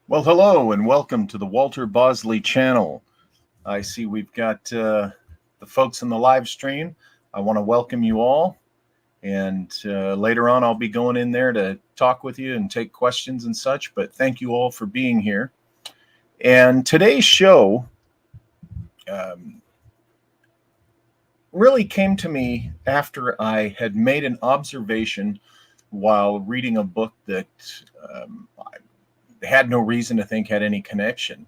Well, hello and welcome to the Walter Bosley channel. I see we've got the folks in the live stream. I want to welcome you all. And later on, I'll be going in there to talk with you and take questions and such. But thank you all for being here. And today's show really came to me after I had made an observation while reading a book that I had no reason to think had any connection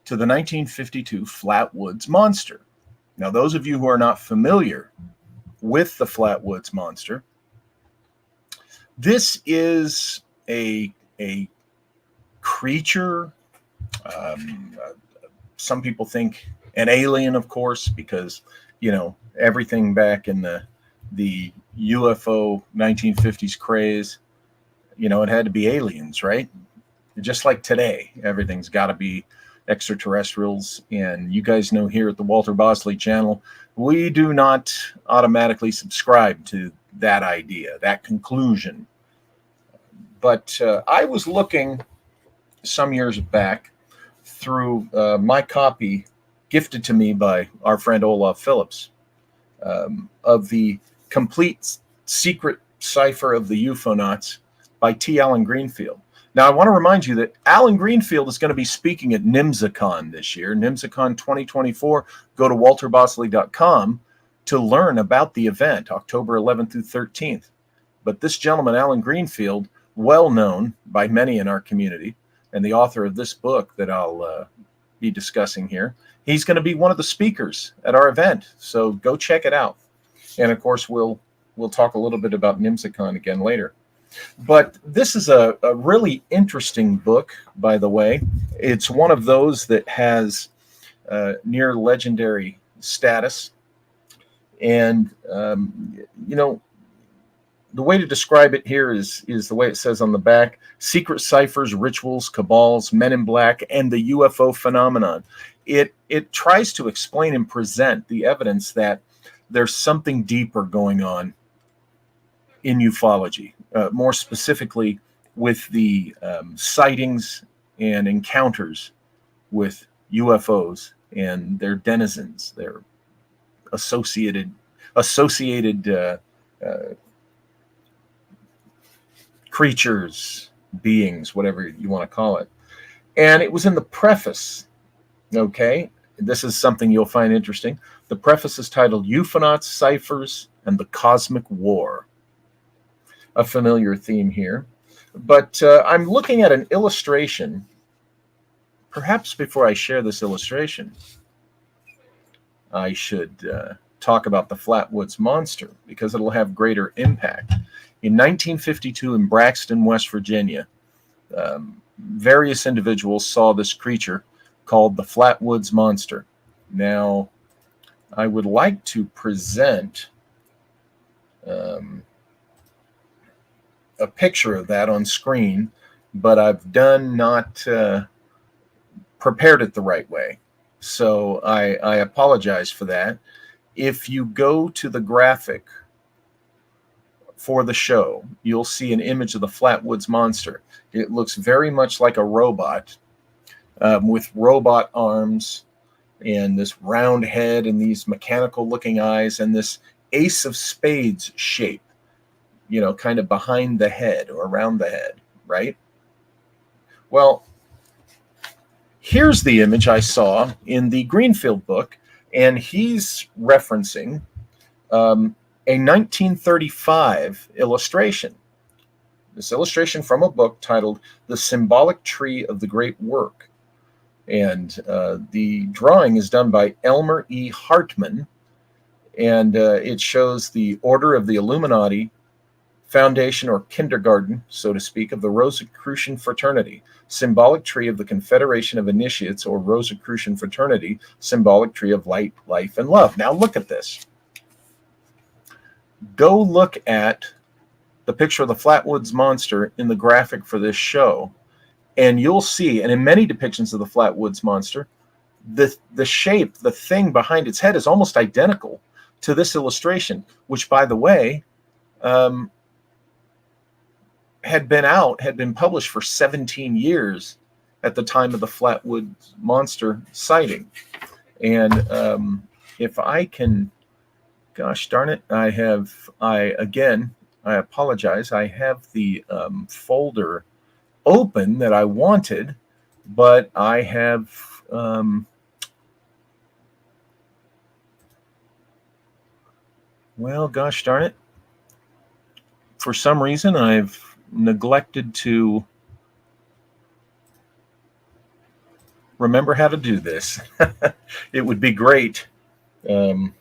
to the 1952 Flatwoods monster. Now, those of you who are not familiar with the Flatwoods monster, this is a creature. Some people think an alien, of course, because everything back in the UFO 1950s craze, it had to be aliens, right? Just like today, everything's got to be extraterrestrials. And you guys know here at the Walter Bosley channel, we do not automatically subscribe to that idea, that conclusion. But I was looking some years back through my copy gifted to me by our friend Olaf Phillips of the complete secret cipher of the UFOnauts by T. Allen Greenfield. Now, I want to remind you that Alan Greenfield is going to be speaking at NIMSACON this year, NIMSACON 2024. Go to walterbosley.com to learn about the event, October 11th through 13th. But this gentleman, Alan Greenfield, well known by many in our community, and the author of this book that I'll be discussing here, he's going to be one of the speakers at our event. So go check it out. And of course, we'll talk a little bit about NIMSACON again later. But this is a really interesting book, by the way. It's one of those that has near legendary status. And, the way to describe it here is the way it says on the back: secret ciphers, rituals, cabals, men in black, and the UFO phenomenon. It tries to explain and present the evidence that there's something deeper going on in ufology. More specifically with the sightings and encounters with UFOs and their denizens, their associated creatures, beings, whatever you want to call it. And it was in the preface, okay? This is something you'll find interesting. The preface is titled UFOnauts, Ciphers, and the Cosmic War. A familiar theme here. But I'm looking at an illustration. Perhaps before I share this illustration, I should talk about the Flatwoods monster, because it'll have greater impact. In 1952 in Braxton, West Virginia, various individuals saw this creature called the Flatwoods monster. Now, I would like to present a picture of that on screen, but I've not prepared it the right way. So I apologize for that. If you go to the graphic for the show, you'll see an image of the Flatwoods monster. It looks very much like a robot with robot arms and this round head and these mechanical looking eyes and this ace of spades shape, kind of behind the head or around the head, right? Well, here's the image I saw in the Greenfield book, and he's referencing a 1935 illustration. This illustration from a book titled The Symbolic Tree of the Great Work. And the drawing is done by Elmer E. Hartman, and it shows the Order of the Illuminati, foundation or kindergarten, so to speak, of the Rosicrucian fraternity, symbolic tree of the Confederation of Initiates or Rosicrucian fraternity, symbolic tree of light, life, and love. Now look at this. Go look at the picture of the Flatwoods monster in the graphic for this show, and you'll see, and in many depictions of the Flatwoods monster, the shape, the thing behind its head is almost identical to this illustration, which, by the way, had been published for 17 years at the time of the Flatwoods monster sighting. And if I can, gosh darn it, I apologize. I have the folder open that I wanted, but I have well, gosh darn it. For some reason, I've neglected to remember how to do this. It would be great if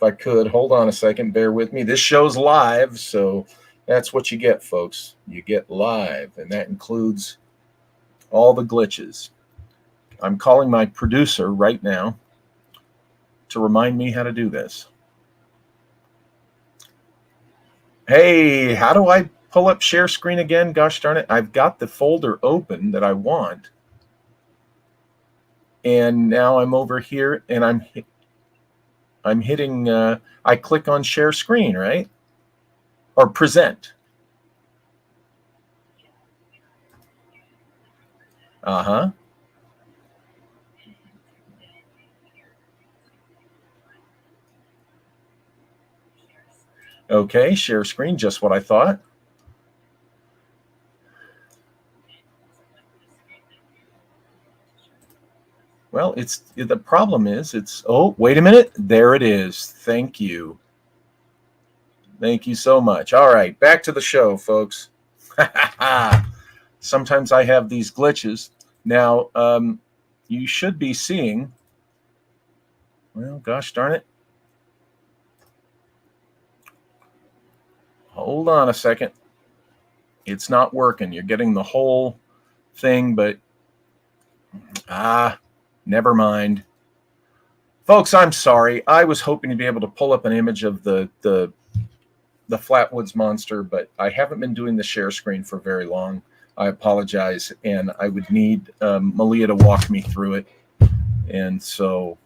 I could. Hold on a second. Bear with me. This show's live, so that's what you get, folks. You get live, and that includes all the glitches. I'm calling my producer right now to remind me how to do this. Hey, how do I pull up share screen again? Gosh darn it. I've got the folder open that I want. And now I'm over here and I'm hitting, I click on share screen, right? Or present. Uh-huh. Okay, share screen, just what I thought. Well, the problem is oh, wait a minute. There it is. Thank you. Thank you so much. All right, back to the show, folks. Sometimes I have these glitches. Now, you should be seeing, well, gosh darn it. Hold on a second. It's not working. You're getting the whole thing, but never mind. Folks, I'm sorry. I was hoping to be able to pull up an image of the Flatwoods monster, but I haven't been doing the share screen for very long. I apologize, and I would need Malia to walk me through it. And so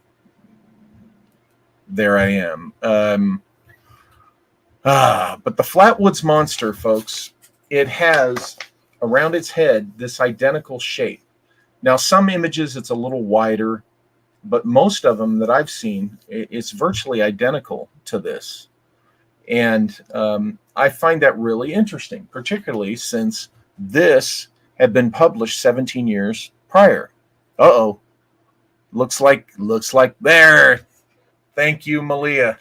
there I am. But the Flatwoods monster, folks, it has around its head this identical shape. Now, some images it's a little wider, but most of them that I've seen, it's virtually identical to this. And I find that really interesting, particularly since this had been published 17 years prior. Uh-oh. Looks like there. Thank you, Malia.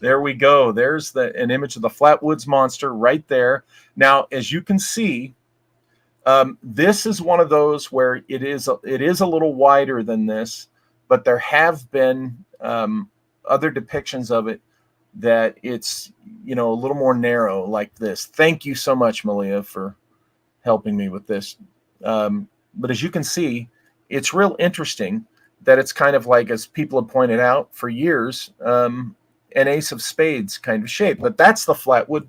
There we go. There's an image of the Flatwoods monster right there. Now, as you can see, this is one of those where it is a little wider than this, but there have been other depictions of it that it's a little more narrow like this. Thank you so much, Malia, for helping me with this. But as you can see, it's real interesting that it's kind of like, as people have pointed out for years, an ace of spades kind of shape. But that's the Flatwoods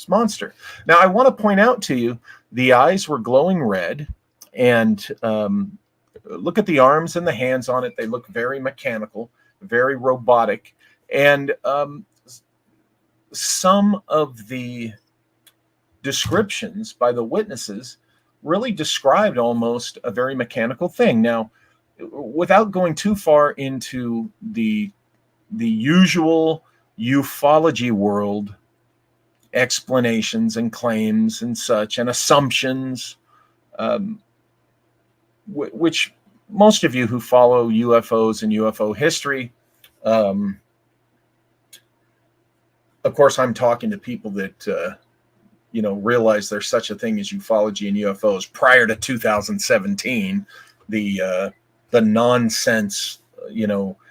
monster. Now, I want to point out to you, the eyes were glowing red, and look at the arms and the hands on it. They look very mechanical, very robotic. And some of the descriptions by the witnesses really described almost a very mechanical thing. Now, without going too far into the usual ufology world explanations and claims and such and assumptions, which most of you who follow UFOs and UFO history, of course, I'm talking to people that realize there's such a thing as ufology and UFOs prior to 2017, the nonsense,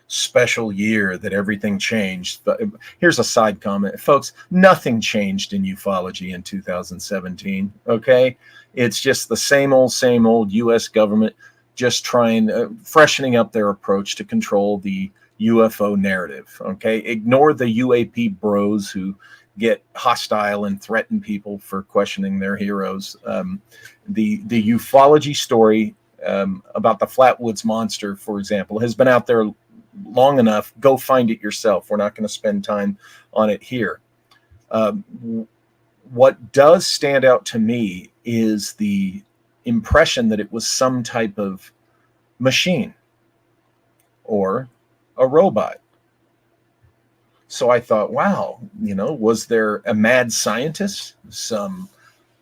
special year that everything changed. But here's a side comment, folks. Nothing changed in ufology in 2017. Okay, it's just the same old U.S. government just freshening up their approach to control the UFO narrative. Okay, ignore the UAP bros who get hostile and threaten people for questioning their heroes. The ufology story about the Flatwoods monster, for example, has been out there long enough. Go find it yourself. We're not going to spend time on it here. What does stand out to me is the impression that it was some type of machine or a robot. So I thought, wow, was there a mad scientist, some,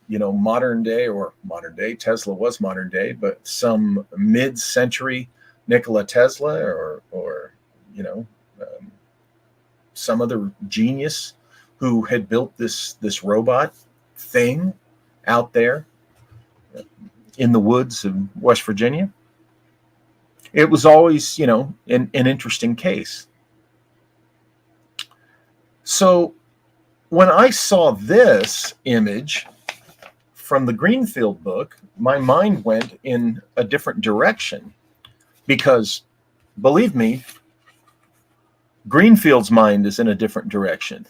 modern day, Tesla was modern day, but some mid-century Nikola Tesla or some other genius who had built this robot thing out there in the woods of West Virginia? It was always, an interesting case. So when I saw this image from the Greenfield book, my mind went in a different direction because, believe me, Greenfield's mind is in a different direction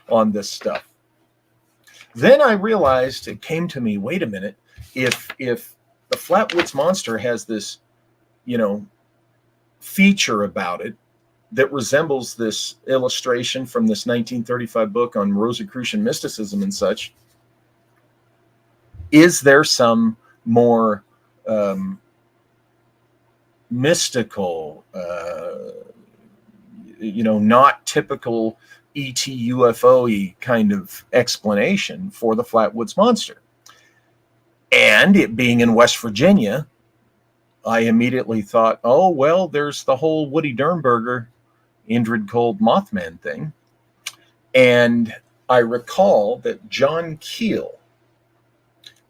on this stuff. Then I realized, it came to me, wait a minute, if the Flatwoods monster has this, feature about it that resembles this illustration from this 1935 book on Rosicrucian mysticism and such, is there some more mystical, not typical ET UFO-y kind of explanation for the Flatwoods monster? And it being in West Virginia, I immediately thought, oh, well, there's the whole Woody Dernberger Indrid Cold Mothman thing. And I recall that John Keel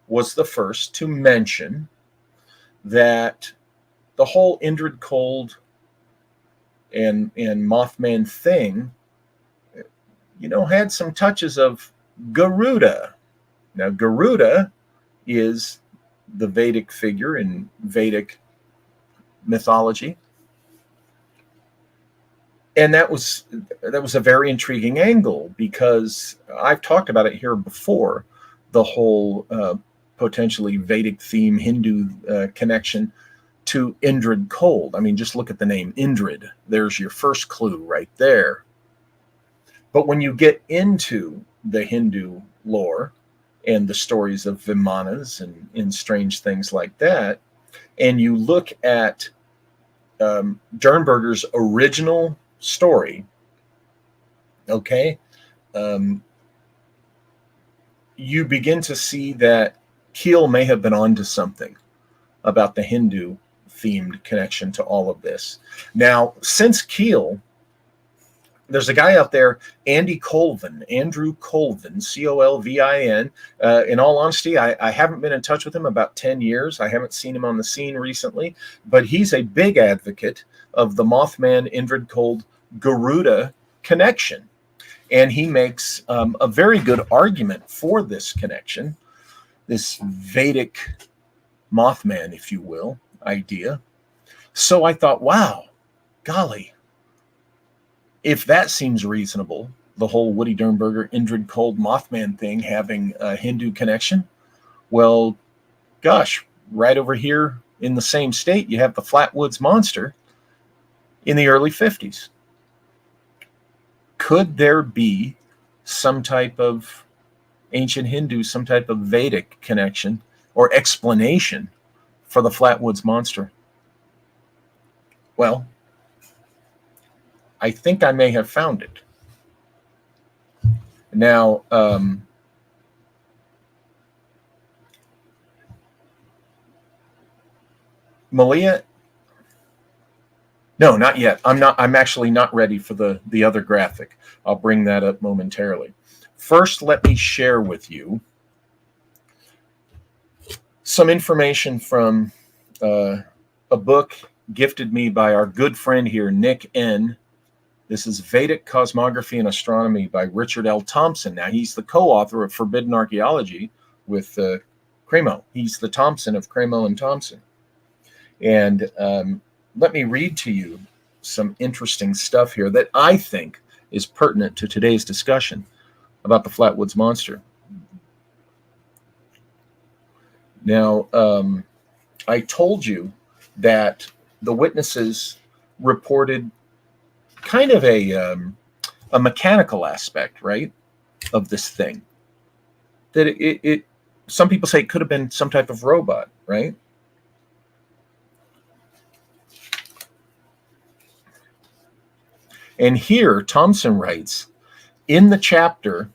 was the first to mention that the whole Indrid Cold and Mothman thing, had some touches of Garuda. Now, Garuda is the Vedic figure in Vedic mythology. And that was a very intriguing angle, because I've talked about it here before, the whole potentially Vedic theme Hindu connection to Indrid Cold. I mean, just look at the name Indrid. There's your first clue right there. But when you get into the Hindu lore and the stories of Vimanas and strange things like that, and you look at Dernberger's original story, okay, you begin to see that Keel may have been onto something about the Hindu themed connection to all of this. Now, since Keel, there's a guy out there, Andrew Colvin, Colvin. In all honesty, I haven't been in touch with him about 10 years. I haven't seen him on the scene recently, but he's a big advocate of the Mothman, Indrid Cold, Garuda connection. And he makes a very good argument for this connection, this Vedic Mothman, if you will, idea. So I thought, wow, golly, if that seems reasonable, the whole Woody Dernberger, Indrid Cold Mothman thing having a Hindu connection, well, gosh, right over here in the same state, you have the Flatwoods monster in the early 50s. Could there be some type of ancient Hindu, some type of Vedic connection or explanation for the Flatwoods monster? Well, I think I may have found it. Now, Malia, no, not yet. I'm actually not ready for the other graphic. I'll bring that up momentarily. First, let me share with you some information from a book gifted me by our good friend here, Nick N. This is Vedic Cosmography and Astronomy by Richard L. Thompson. Now, he's the co-author of Forbidden Archaeology with Cremo. He's the Thompson of Cremo and Thompson. And let me read to you some interesting stuff here that I think is pertinent to today's discussion about the Flatwoods monster. Now, I told you that the witnesses reported kind of a mechanical aspect, right, of this thing. That some people say it could have been some type of robot, right? And here Thompson writes in the chapter,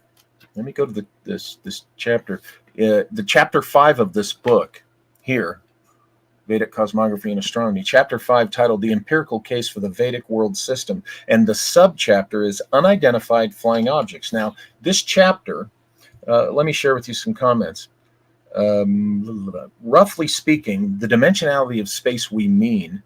let me go to this chapter, the chapter 5 of this book here, Vedic Cosmography and Astronomy, chapter 5, titled The Empirical Case for the Vedic World System, and the subchapter is Unidentified Flying Objects. Now, this chapter, let me share with you some comments. Roughly speaking, the dimensionality of space we mean,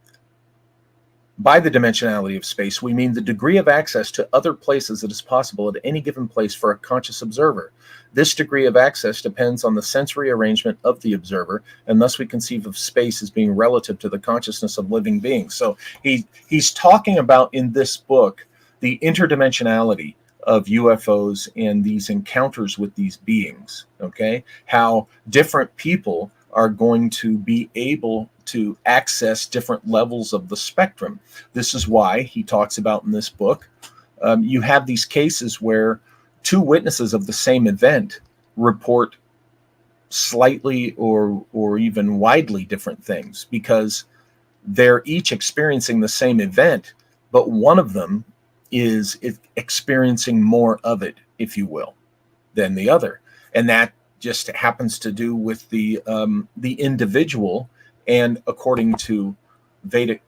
by the dimensionality of space, we mean the degree of access to other places that is possible at any given place for a conscious observer. This degree of access depends on the sensory arrangement of the observer, and thus we conceive of space as being relative to the consciousness of living beings. So he's talking about in this book the interdimensionality of UFOs and these encounters with these beings, okay? How different people are going to be able to access different levels of the spectrum. This is why he talks about in this book, you have these cases where two witnesses of the same event report slightly or even widely different things, because they're each experiencing the same event, but one of them is experiencing more of it, if you will, than the other. And that just happens to do with the individual. And according to Vedic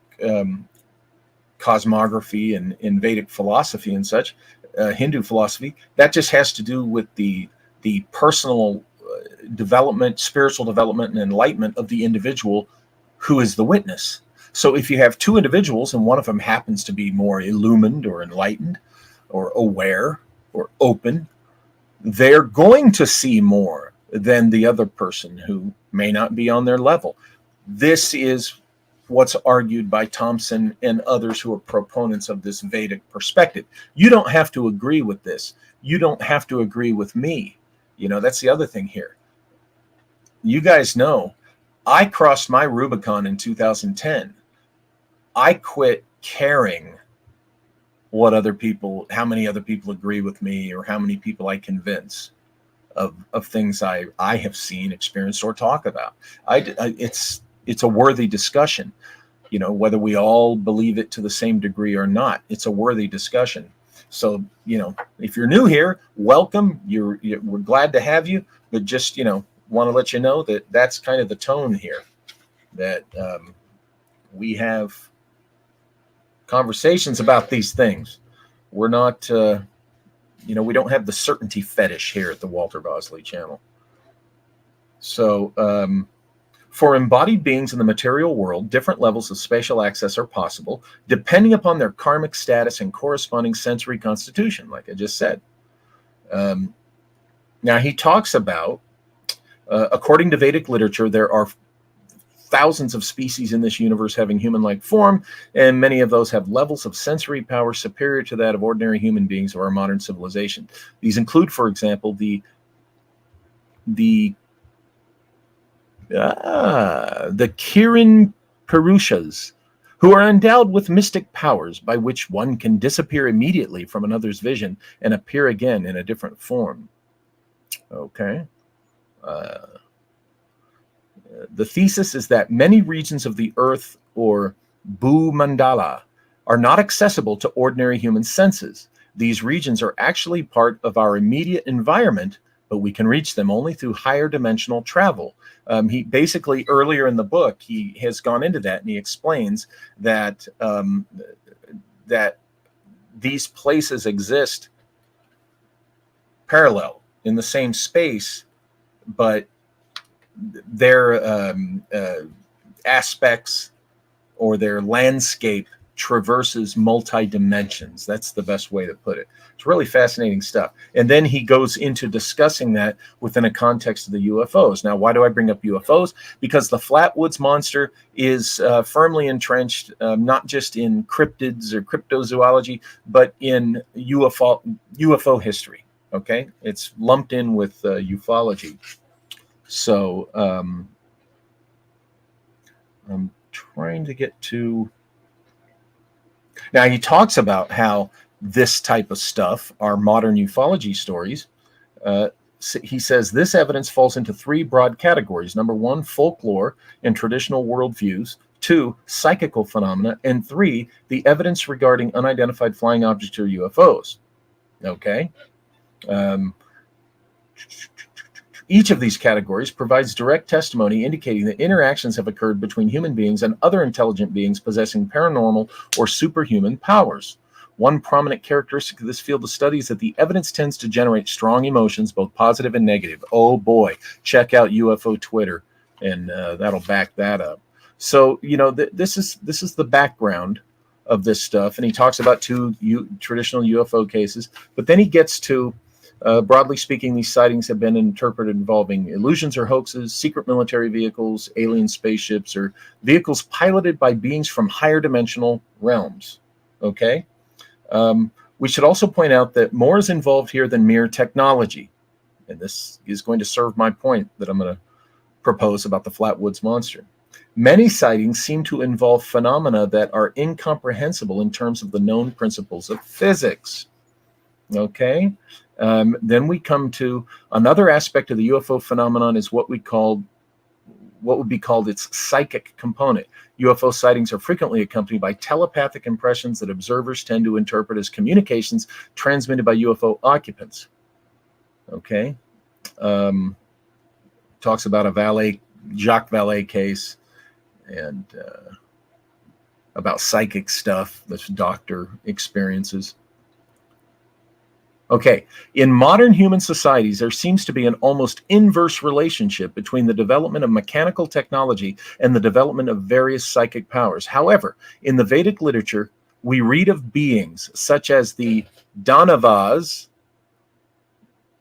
cosmography and Vedic philosophy and such, Hindu philosophy, that just has to do with the personal development, spiritual development, and enlightenment of the individual who is the witness. So if you have two individuals and one of them happens to be more illumined or enlightened or aware or open, they're going to see more than the other person who may not be on their level. This is what's argued by Thompson and others who are proponents of this Vedic perspective. You don't have to agree with this. You don't have to agree with me. You know, that's the other thing here. You guys know, I crossed my Rubicon in 2010. I quit caring what other people, how many other people agree with me, or how many people I convince of things I have seen, experienced, or talk about. It's a worthy discussion, you know, whether we all believe it to the same degree or not. It's a worthy discussion. So, you know, if you're new here, welcome. We're glad to have you, but just, you know, want to let you know that that's kind of the tone here, that we have conversations about these things. We're not, you know, we don't have the certainty fetish here at the Walter Bosley channel. So, for embodied beings in the material world, different levels of spatial access are possible, depending upon their karmic status and corresponding sensory constitution, like I just said. Now, he talks about, according to Vedic literature, there are thousands of species in this universe having human-like form, and many of those have levels of sensory power superior to that of ordinary human beings or our modern civilization. These include, for example, the Kiran Purushas, who are endowed with mystic powers by which one can disappear immediately from another's vision and appear again in a different form. Okay. The thesis is that many regions of the Earth, or Bhumandala, are not accessible to ordinary human senses. These regions are actually part of our immediate environment, but we can reach them only through higher dimensional travel. He basically, earlier in the book, he has gone into that, and he explains that that these places exist parallel in the same space, but their aspects or their landscape traverses multi-dimensions. That's the best way to put it. It's really fascinating stuff. And then he goes into discussing that within a context of the UFOs. Now, why do I bring up UFOs? Because the Flatwoods monster is firmly entrenched, not just in cryptids or cryptozoology, but in UFO history. Okay? It's lumped in with ufology. So I'm trying to get to... Now, he talks about how this type of stuff, our modern ufology stories, he says this evidence falls into three broad categories. Number one, folklore and traditional worldviews. Two, psychical phenomena. And three, the evidence regarding unidentified flying objects or UFOs. Okay. Each of these categories provides direct testimony indicating that interactions have occurred between human beings and other intelligent beings possessing paranormal or superhuman powers. One prominent characteristic of this field of study is that the evidence tends to generate strong emotions, both positive and negative. Oh boy, check out UFO Twitter, and that'll back that up. So, this is the background of this stuff, and he talks about two traditional UFO cases, but then he gets to, broadly speaking, these sightings have been interpreted involving illusions or hoaxes, secret military vehicles, alien spaceships, or vehicles piloted by beings from higher dimensional realms. Okay? We should also point out that more is involved here than mere technology. And this is going to serve my point that I'm going to propose about the Flatwoods monster. Many sightings seem to involve phenomena that are incomprehensible in terms of the known principles of physics. Okay? Then we come to another aspect of the UFO phenomenon is what would be called its psychic component. UFO sightings are frequently accompanied by telepathic impressions that observers tend to interpret as communications transmitted by UFO occupants. Okay. Talks about a Jacques Vallée case and about psychic stuff this doctor experiences. Okay, in modern human societies, there seems to be an almost inverse relationship between the development of mechanical technology and the development of various psychic powers. However, in the Vedic literature, we read of beings such as the Danavas.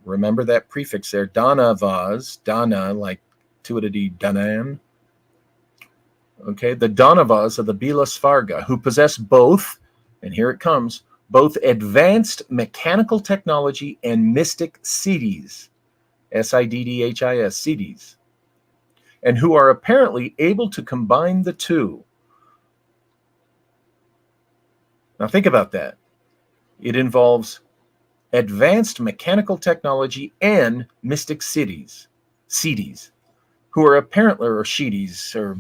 Remember that prefix there, Danavas, Dana, like Tuatadi Danan. Okay, the Danavas of the Bila Svarga, who possess both, and here it comes, both advanced mechanical technology and mystic siddhis, S-I-D-D-H-I-S, siddhis, and who are apparently able to combine the two. Now think about that. It involves advanced mechanical technology and mystic siddhis, who are apparently, or siddhis, or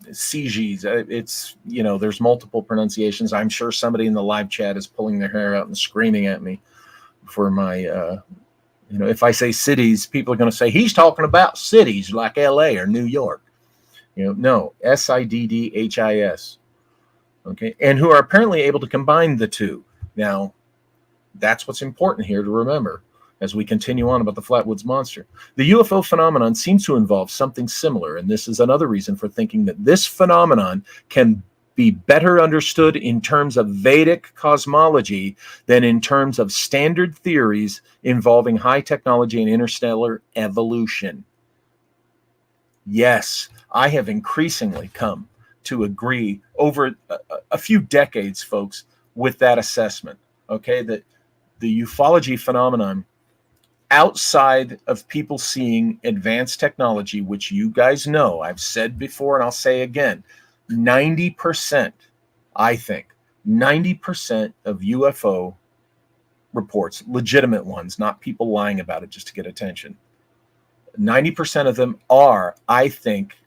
CGs. It's, there's multiple pronunciations. I'm sure somebody in the live chat is pulling their hair out and screaming at me for my, if I say cities, people are going to say, he's talking about cities like LA or New York. No, S-I-D-D-H-I-S. Okay. And who are apparently able to combine the two. Now, that's what's important here to remember as we continue on about the Flatwoods monster. The UFO phenomenon seems to involve something similar, and this is another reason for thinking that this phenomenon can be better understood in terms of Vedic cosmology than in terms of standard theories involving high technology and interstellar evolution. Yes, I have increasingly come to agree over a few decades, folks, with that assessment, okay, that the ufology phenomenon, outside of people seeing advanced technology, which you guys know, I've said before and I'll say again, 90%, I think, 90% of UFO reports, legitimate ones, not people lying about it just to get attention, 90% of them are, I think,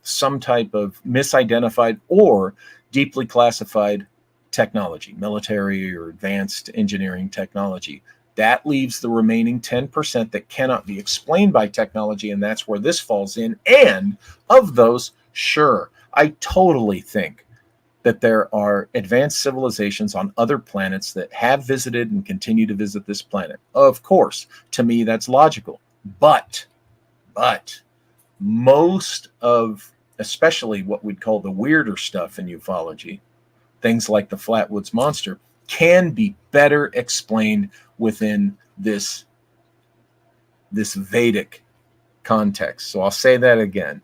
some type of misidentified or deeply classified technology, military or advanced engineering technology. That leaves the remaining 10% that cannot be explained by technology, and that's where this falls in. And of those, sure, I totally think that there are advanced civilizations on other planets that have visited and continue to visit this planet. Of course, to me, that's logical. But most of, especially what we'd call the weirder stuff in ufology, things like the Flatwoods monster, can be better explained within this Vedic context. So I'll say that again.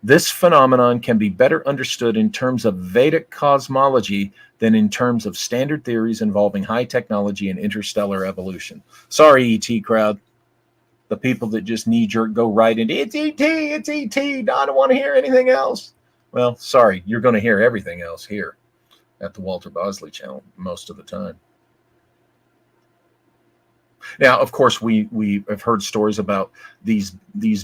This phenomenon can be better understood in terms of Vedic cosmology than in terms of standard theories involving high technology and interstellar evolution. Sorry, ET crowd. The people that just knee-jerk go right into, it's ET, I don't want to hear anything else. Well, sorry, you're going to hear everything else here at the Walter Bosley channel most of the time. Now, of course, we have heard stories about these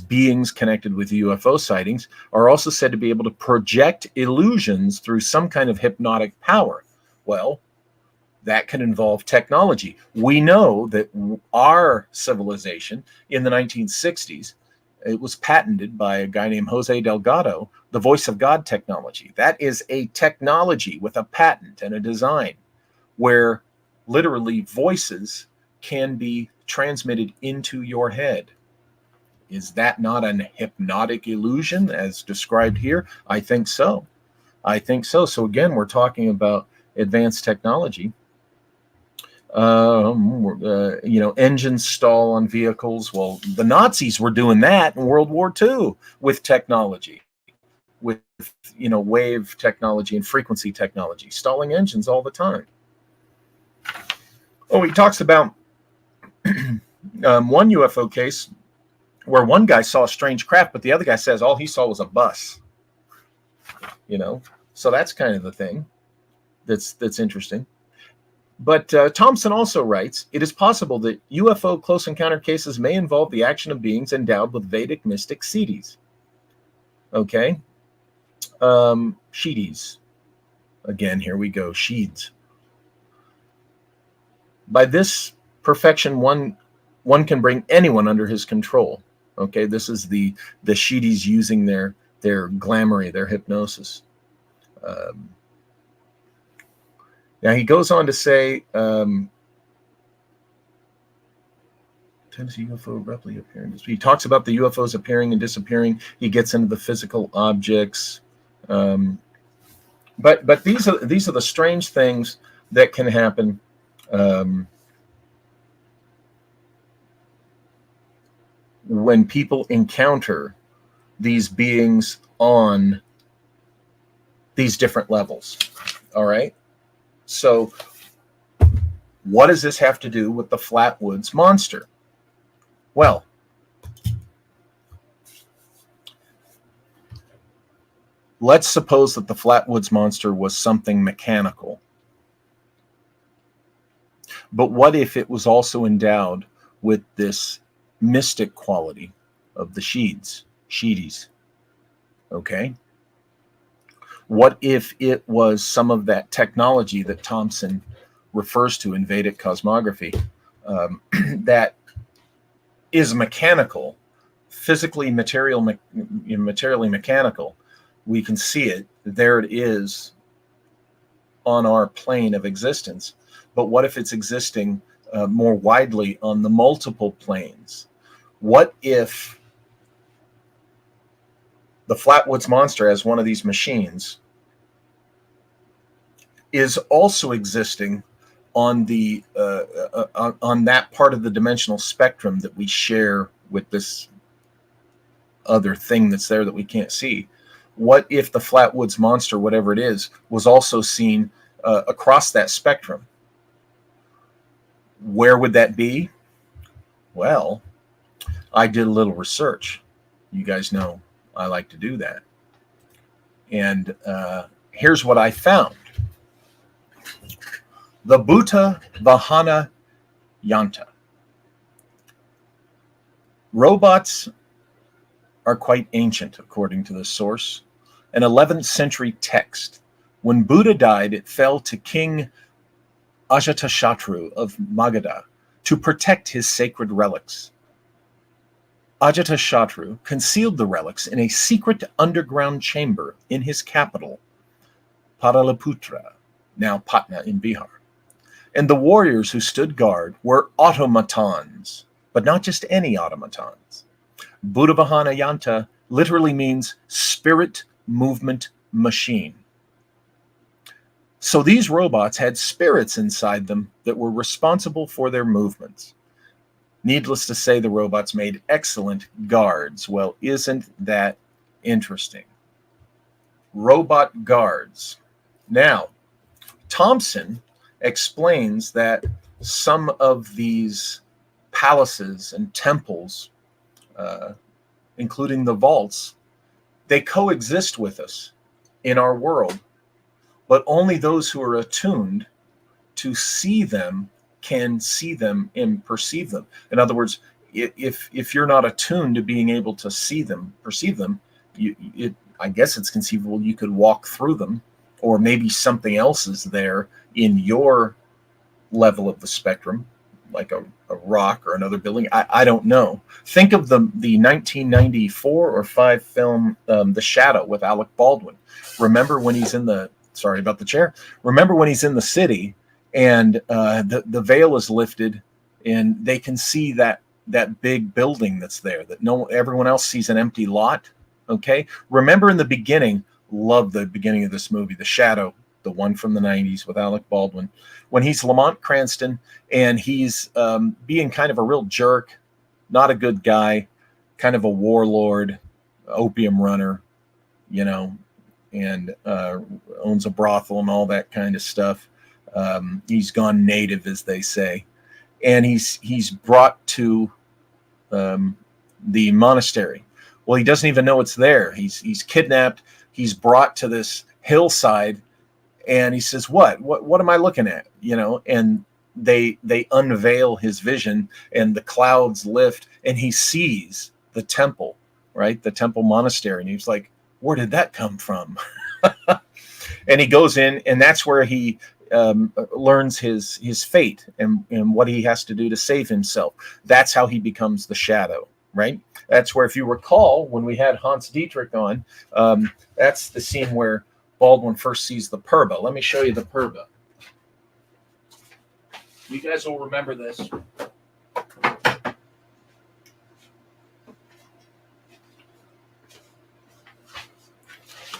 beings connected with UFO sightings are also said to be able to project illusions through some kind of hypnotic power. Well, that can involve technology. We know that our civilization in the 1960s, it was patented by a guy named Jose Delgado, the voice of God technology. That is a technology with a patent and a design where literally voices can be transmitted into your head. Is that not an hypnotic illusion as described here? I think so. I think so. So again, we're talking about advanced technology. Engines stall on vehicles. Well, the Nazis were doing that in World War II with technology, with wave technology and frequency technology, stalling engines all the time. Oh, he talks about one UFO case where one guy saw a strange craft, but the other guy says all he saw was a bus. So that's kind of the thing that's interesting. But Thompson also writes, it is possible that UFO close encounter cases may involve the action of beings endowed with Vedic mystic siddhis. Okay. Siddhis. Again, here we go. Sheeds. By this perfection, one can bring anyone under his control. Okay, this is the Siddhis using their glamory, their hypnosis. Now he goes on to say, UFO abruptly appearing. He talks about the UFOs appearing and disappearing. He gets into the physical objects, but these are the strange things that can happen. When people encounter these beings on these different levels. All right. So what does this have to do with the Flatwoods monster? Well, let's suppose that the Flatwoods monster was something mechanical. But what if it was also endowed with this mystic quality of the Siddhis? Okay. What if it was some of that technology that Thompson refers to in Vedic cosmography that is mechanical, physically materially mechanical? We can see it. There it is on our plane of existence. But what if it's existing more widely on the multiple planes? What if the Flatwoods monster, as one of these machines, is also existing on the on that part of the dimensional spectrum that we share with this other thing that's there that we can't see? What if the Flatwoods monster, whatever it is, was also seen across that spectrum? Where would that be? Well, I did a little research. You guys know I like to do that. And here's what I found. The Bhuta Vahana Yanta. Robots are quite ancient, according to this source. An 11th century text. When Buddha died, it fell to King Ajatashatru of Magadha to protect his sacred relics. Ajatashatru concealed the relics in a secret underground chamber in his capital, Pataliputra, now Patna in Bihar. And the warriors who stood guard were automatons, but not just any automatons. Buddhavahana Yanta literally means spirit movement machine. So these robots had spirits inside them that were responsible for their movements. Needless to say, the robots made excellent guards. Well, isn't that interesting? Robot guards. Now, Thompson explains that some of these palaces and temples, including the vaults, they coexist with us in our world, but only those who are attuned to see them can see them and perceive them. In other words, if you're not attuned to being able to see them, perceive them, I guess it's conceivable you could walk through them, or maybe something else is there in your level of the spectrum, like a rock or another building. I don't know. Think of the 1994 or 5 film, The Shadow, with Alec Baldwin. Remember when he's in the, sorry about the chair. Remember when he's in the city and the veil is lifted and they can see that big building that's there, that everyone else sees an empty lot. Okay. Remember in the beginning, love the beginning of this movie, The Shadow, the one from the 90s with Alec Baldwin, when he's Lamont Cranston and he's being kind of a real jerk, not a good guy, kind of a warlord, opium runner, you know, and owns a brothel and all that kind of stuff. He's gone native, as they say. And he's brought to the monastery. Well, he doesn't even know it's there. He's kidnapped. He's brought to this hillside, and he says, "What am I looking at?" You know, and they unveil his vision, and the clouds lift, and he sees the temple, right? The temple monastery, and he's like, "Where did that come from?" And he goes in, and that's where he learns his fate and what he has to do to save himself. That's how he becomes the Shadow, right? That's where, if you recall, when we had Hans Dietrich on, that's the scene where Baldwin first sees the Purba. Let me show you the Purba. You guys will remember this.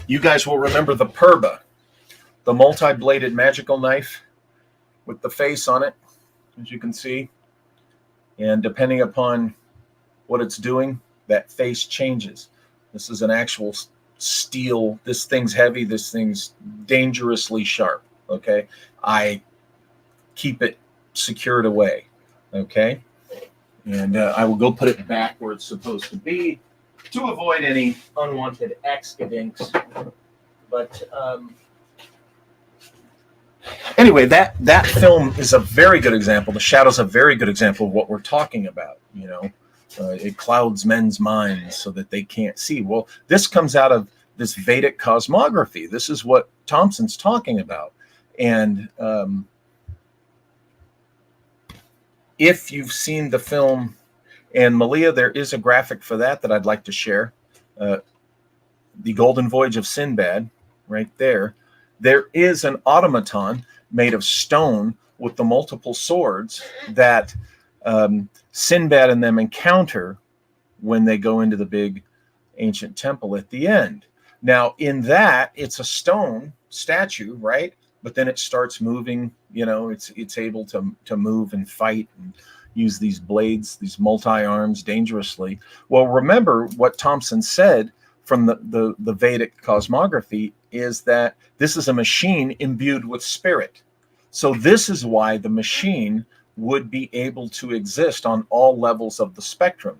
You guys will remember the Purba, the multi-bladed magical knife with the face on it, as you can see. And depending upon what it's doing, that face changes. This is an actual steel. This thing's heavy. This thing's dangerously sharp. Okay. I keep it secured away. Okay. And I will go put it back where it's supposed to be to avoid any unwanted accidents. But anyway, that film is a very good example. The Shadow's a very good example of what we're talking about. You know, it clouds men's minds so that they can't see. Well, this comes out of this Vedic cosmography. This is what Thompson's talking about. And if you've seen the film, and Malia, there is a graphic for that I'd like to share. The Golden Voyage of Sinbad, right there. There is an automaton made of stone with the multiple swords that Sinbad and them encounter when they go into the big ancient temple at the end. Now, in that, it's a stone statue, right? But then it starts moving. You know, it's able to move and fight and use these blades, these multi-arms dangerously. Well, remember what Thompson said from the Vedic cosmography is that this is a machine imbued with spirit. So this is why the machine would be able to exist on all levels of the spectrum.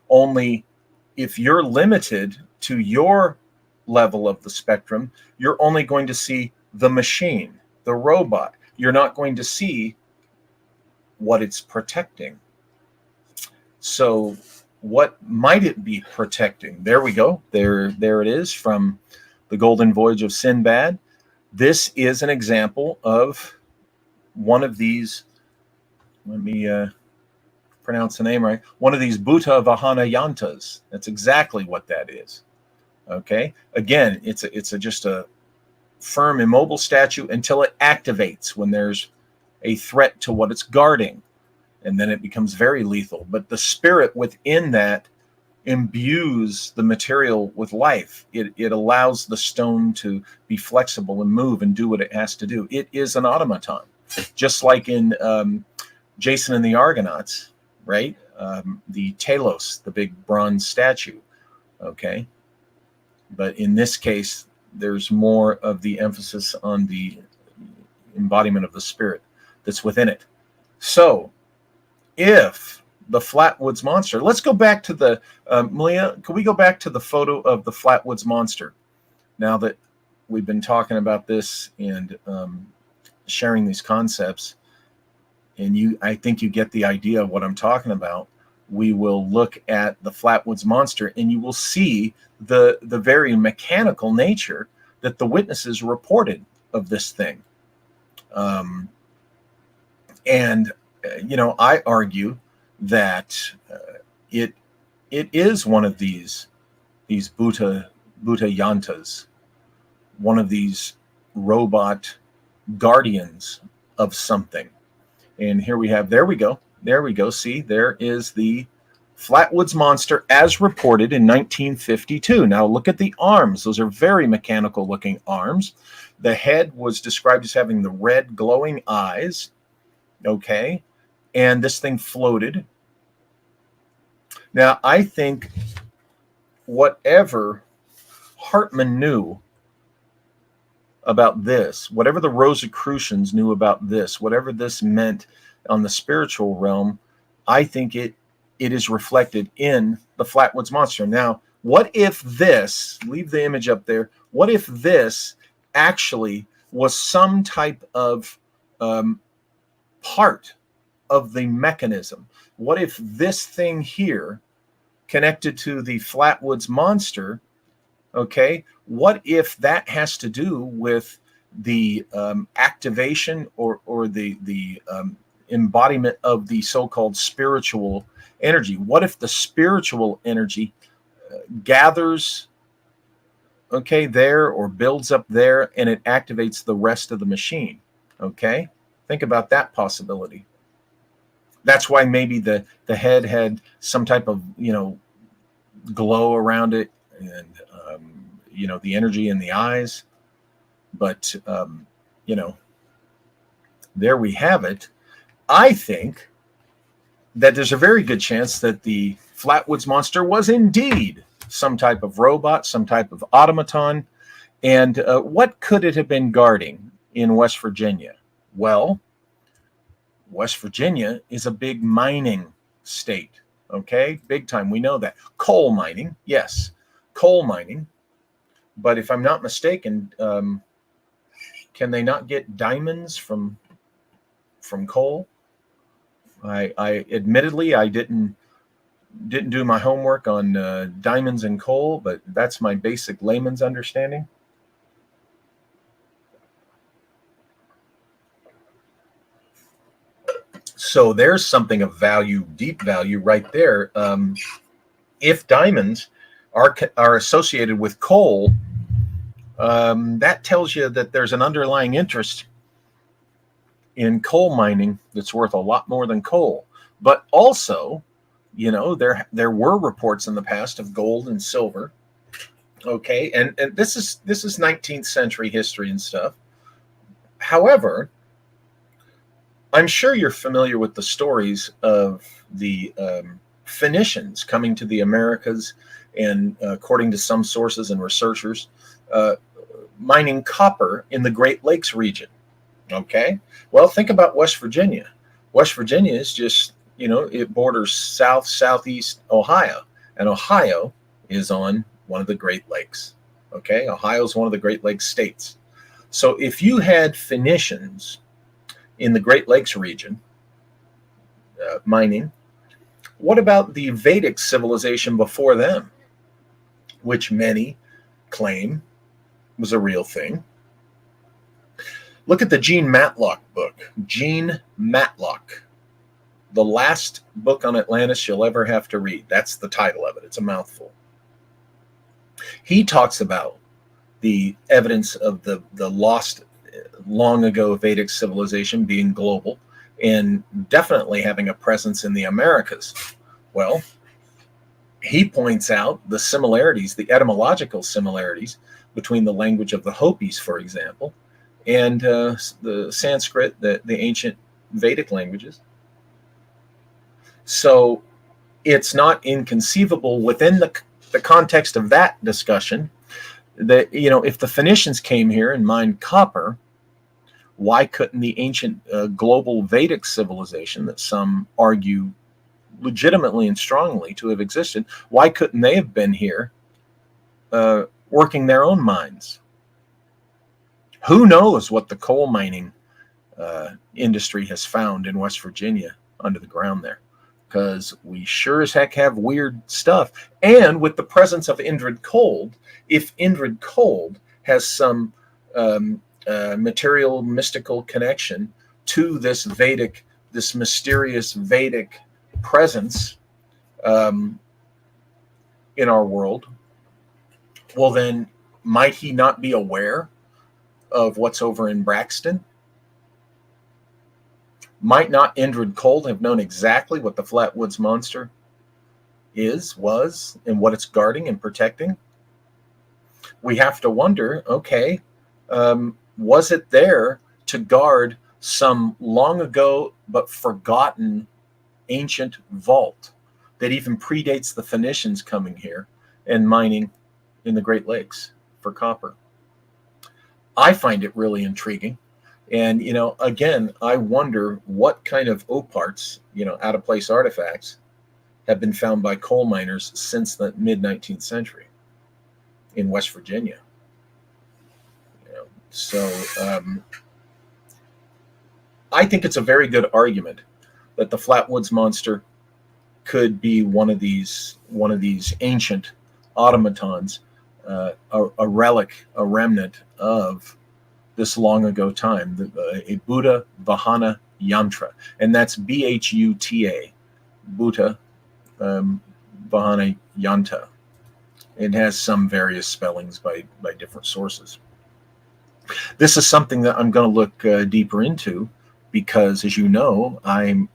Only if you're limited to your level of the spectrum, you're only going to see the machine, the robot. You're not going to see what it's protecting. So what might it be protecting? There we go. There it is from the Golden Voyage of Sinbad. This is an example of one of these, let me pronounce the name right, one of these Bhuta Vahana Yantas. That's exactly what that is. Okay. Again, it's just a firm, immobile statue until it activates when there's a threat to what it's guarding. And then it becomes very lethal. But the spirit within that imbues the material with life. It allows the stone to be flexible and move and do what it has to do. It is an automaton. Just like in Jason and the Argonauts, right? The Talos, the big bronze statue. Okay. But in this case, there's more of the emphasis on the embodiment of the spirit that's within it. So, if the Flatwoods monster, let's go back to the, Malia, can we go back to the photo of the Flatwoods monster? Now that we've been talking about this and sharing these concepts, and I think you get the idea of what I'm talking about, we will look at the Flatwoods monster, and you will see the very mechanical nature that the witnesses reported of this thing. And I argue that it is one of these Bhuta yantas, one of these robot guardians of something. And here we have, there we go. See, there is the Flatwoods monster as reported in 1952. Now look at the arms. Those are very mechanical looking arms. The head was described as having the red glowing eyes. Okay. And this thing floated. Now, I think whatever Hartman knew about this, whatever the Rosicrucians knew about this, whatever this meant on the spiritual realm, I think it is reflected in the Flatwoods monster. Now, what if this, leave the image up there, what if this actually was some type of part of the mechanism? What if this thing here connected to the Flatwoods monster, okay, what if that has to do with the activation or the embodiment of the so-called spiritual energy? What if the spiritual energy gathers, okay, there, or builds up there, and it activates the rest of the machine? Okay, think about that possibility. That's why maybe the head had some type of glow around it, and the energy in the eyes. But there we have it. I think that there's a very good chance that the Flatwoods monster was indeed some type of robot, some type of automaton. And what could it have been guarding in West Virginia? Well, West Virginia is a big mining state, okay? Big time, we know that. Coal mining, yes, coal mining. But if I'm not mistaken, can they not get diamonds from coal? I admittedly, I didn't do my homework on diamonds and coal, but that's my basic layman's understanding. So there's something of value, deep value right there. If diamonds are associated with coal, that tells you that there's an underlying interest in coal mining that's worth a lot more than coal. But also, there were reports in the past of gold and silver. Okay, and this is 19th century history and stuff. However, I'm sure you're familiar with the stories of the Phoenicians coming to the Americas, and according to some sources and researchers, mining copper in the Great Lakes region. Okay, well, think about West Virginia. West Virginia is just, it borders southeast Ohio, and Ohio is on one of the Great Lakes. Okay, Ohio is one of the Great Lakes states. So if you had Phoenicians in the Great Lakes region mining, what about the Vedic civilization before them, which many claim was a real thing? Look at the Gene Matlock book. Gene Matlock, the last book on Atlantis you'll ever have to read. That's the title of it. It's a mouthful. He talks about the evidence of the lost long ago Vedic civilization being global and definitely having a presence in the Americas. Well, he points out the similarities, the etymological similarities between the language of the Hopis, for example, and the Sanskrit, the ancient Vedic languages. So it's not inconceivable within the context of that discussion that, if the Phoenicians came here and mined copper, why couldn't the ancient global Vedic civilization that some argue legitimately and strongly to have existed, why couldn't they have been here working their own mines? Who knows what the coal mining industry has found in West Virginia under the ground there, because we sure as heck have weird stuff. And with the presence of Indrid Cold, if Indrid Cold has some material mystical connection to this Vedic, this mysterious Vedic presence in our world, well, then might he not be aware of what's over in Braxton? Might not Indrid Cold have known exactly what the Flatwoods monster was, and what it's guarding and protecting? We have to wonder, okay, was it there to guard some long ago but forgotten ancient vault that even predates the Phoenicians coming here and mining in the Great Lakes for copper? I find it really intriguing. And, again, I wonder what kind of oparts, out of place artifacts have been found by coal miners since the mid 19th century in West Virginia. So I think it's a very good argument that the Flatwoods monster could be one of these ancient automatons, a relic, a remnant of this long ago time, a Buddha Vahana Yantra, and that's Bhuta, Buddha Vahana Yanta. It has some various spellings by different sources. This is something that I'm going to look deeper into, because, as you know, I'm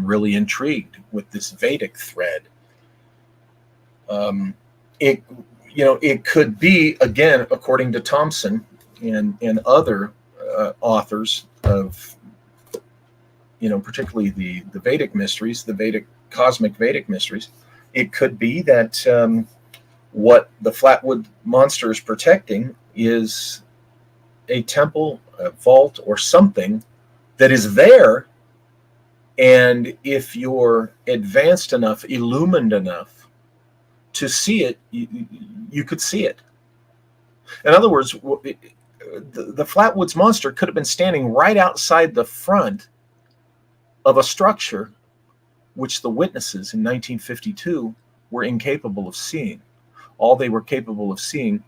really intrigued with this Vedic thread. It could be, again, according to Thompson and other authors of, particularly the Vedic mysteries, the Vedic cosmic Vedic mysteries, it could be that what the Flatwood monster is protecting is a temple, a vault, or something that is there. And if you're advanced enough, illumined enough to see it, you could see it. In other words, the Flatwoods monster could have been standing right outside the front of a structure which the witnesses in 1952 were incapable of seeing. All they were capable of seeing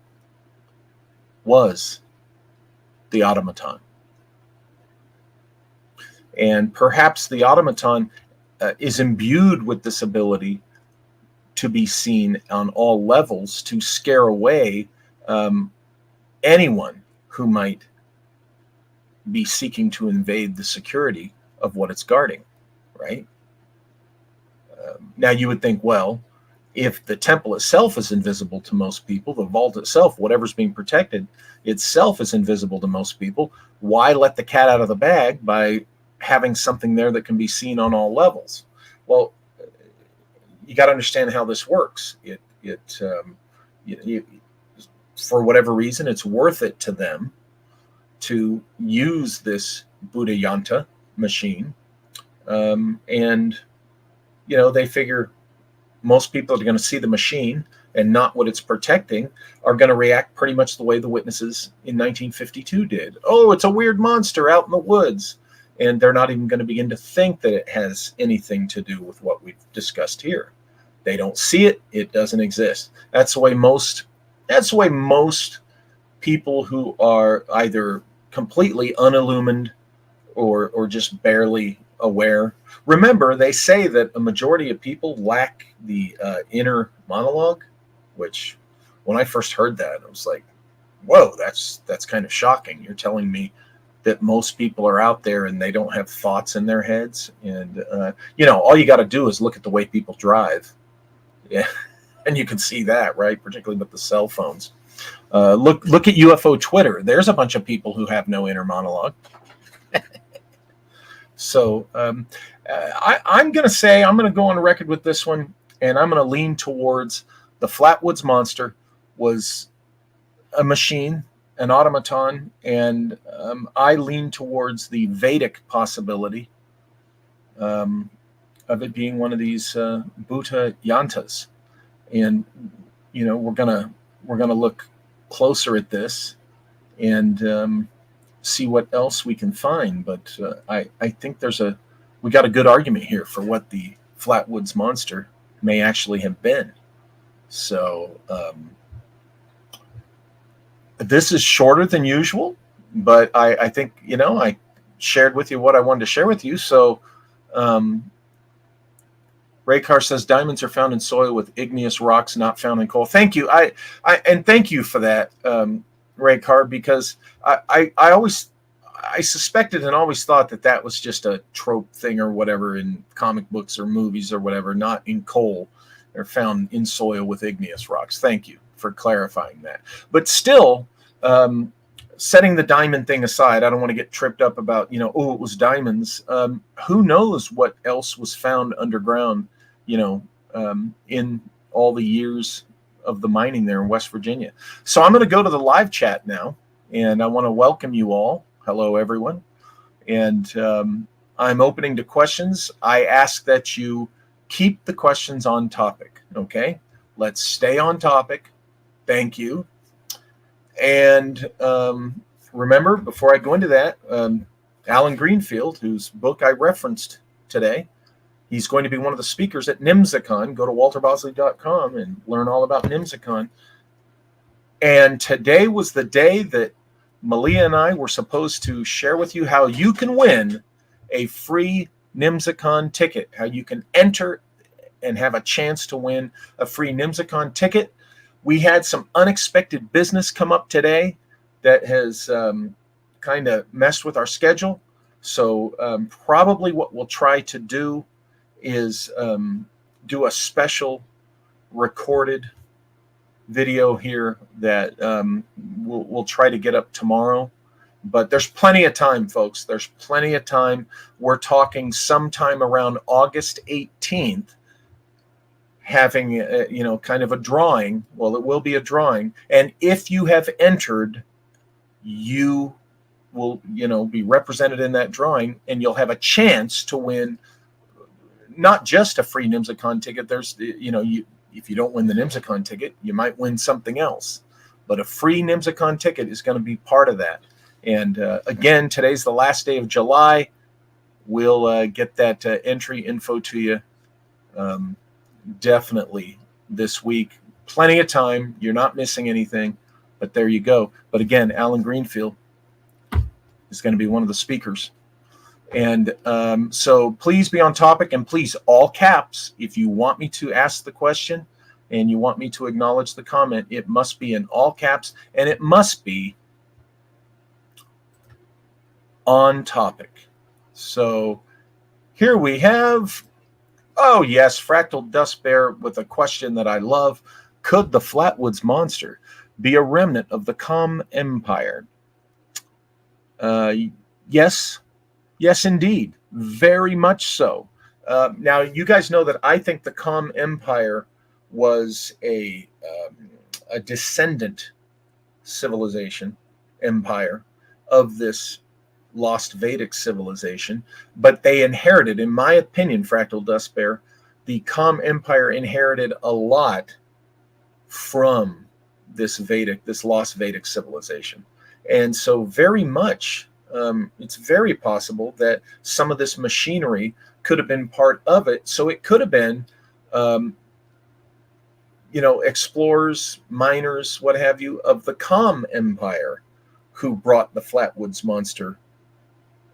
was the Automaton. And perhaps the Automaton is imbued with this ability to be seen on all levels, to scare away anyone who might be seeking to invade the security of what it's guarding, right? Now you would think, well, if the temple itself is invisible to most people, the vault itself, whatever's being protected itself, is invisible to most people, why let the cat out of the bag by having something there that can be seen on all levels? Well, you got to understand how this works. For whatever reason, it's worth it to them to use this Buddha Yanta machine, and they figure most people are going to see the machine and not what it's protecting, are going to react pretty much the way the witnesses in 1952 did. Oh, it's a weird monster out in the woods. And they're not even going to begin to think that it has anything to do with what we've discussed here. They don't see it. It doesn't exist. That's the way most people who are either completely unillumined or just barely aware. Remember, they say that a majority of people lack the inner monologue, which when I first heard that, I was like, whoa, that's kind of shocking. You're telling me that most people are out there and they don't have thoughts in their heads. And, all you got to do is look at the way people drive. Yeah. And you can see that, right? Particularly with the cell phones. Look at UFO Twitter. There's a bunch of people who have no inner monologue. So I'm going to go on record with this one, and I'm going to lean towards the Flatwoods monster was a machine, an automaton, and I lean towards the Vedic possibility of it being one of these Bhuta Yantas. And we're gonna look closer at this and see what else we can find. But I think we got a good argument here for what the Flatwoods monster may actually have been. So this is shorter than usual, but I think, I shared with you what I wanted to share with you. So Ray Carr says diamonds are found in soil with igneous rocks, not found in coal. Thank you. And thank you for that, Ray Carr, because I suspected and always thought that was just a trope thing or whatever in comic books or movies or whatever, not in coal. They're found in soil with igneous rocks. Thank you for clarifying that. But still, setting the diamond thing aside, I don't want to get tripped up about, it was diamonds. Who knows what else was found underground, in all the years of the mining there in West Virginia. So I'm going to go to the live chat now, and I want to welcome you all. Hello, everyone. And I'm opening to questions. I ask that you keep the questions on topic, okay? Let's stay on topic. Thank you. And remember, before I go into that, Alan Greenfield, whose book I referenced today, he's going to be one of the speakers at NIMSACON. Go to walterbosley.com and learn all about NIMSACON. And today was the day that Malia and I were supposed to share with you how you can win a free NIMSACON ticket, how you can enter and have a chance to win a free NIMSACON ticket. We had some unexpected business come up today that has kind of messed with our schedule. So probably what we'll try to do is do a special recorded video here that we'll try to get up tomorrow. But there's plenty of time, folks. There's plenty of time. We're talking sometime around August 18th, having kind of a drawing. Well, it will be a drawing, and if you have entered, you will be represented in that drawing, and you'll have a chance to win not just a free NIMSACON ticket. There's if you don't win the NIMSACON ticket, you might win something else, but a free NIMSACON ticket is going to be part of that. And again, today's the last day of July. We'll get that entry info to you definitely this week. Plenty of time. You're not missing anything, but there you go. But again, Alan Greenfield is going to be one of the speakers. And so please be on topic, and please, all caps, if you want me to ask the question and you want me to acknowledge the comment, it must be in all caps, and it must be on topic. So here we have, oh yes, Fractal Dust Bear with a question that I love. Could the Flatwoods monster be a remnant of the Com Empire? Yes, indeed. Very much so. Now, you guys know that I think the Com Empire was a descendant civilization, empire, of this lost Vedic civilization, but they inherited, in my opinion, Fractal Dust Bear, the Com Empire inherited a lot from this lost Vedic civilization. And so very much, it's very possible that some of this machinery could have been part of it. So it could have been, explorers, miners, what have you, of the Com Empire who brought the Flatwoods monster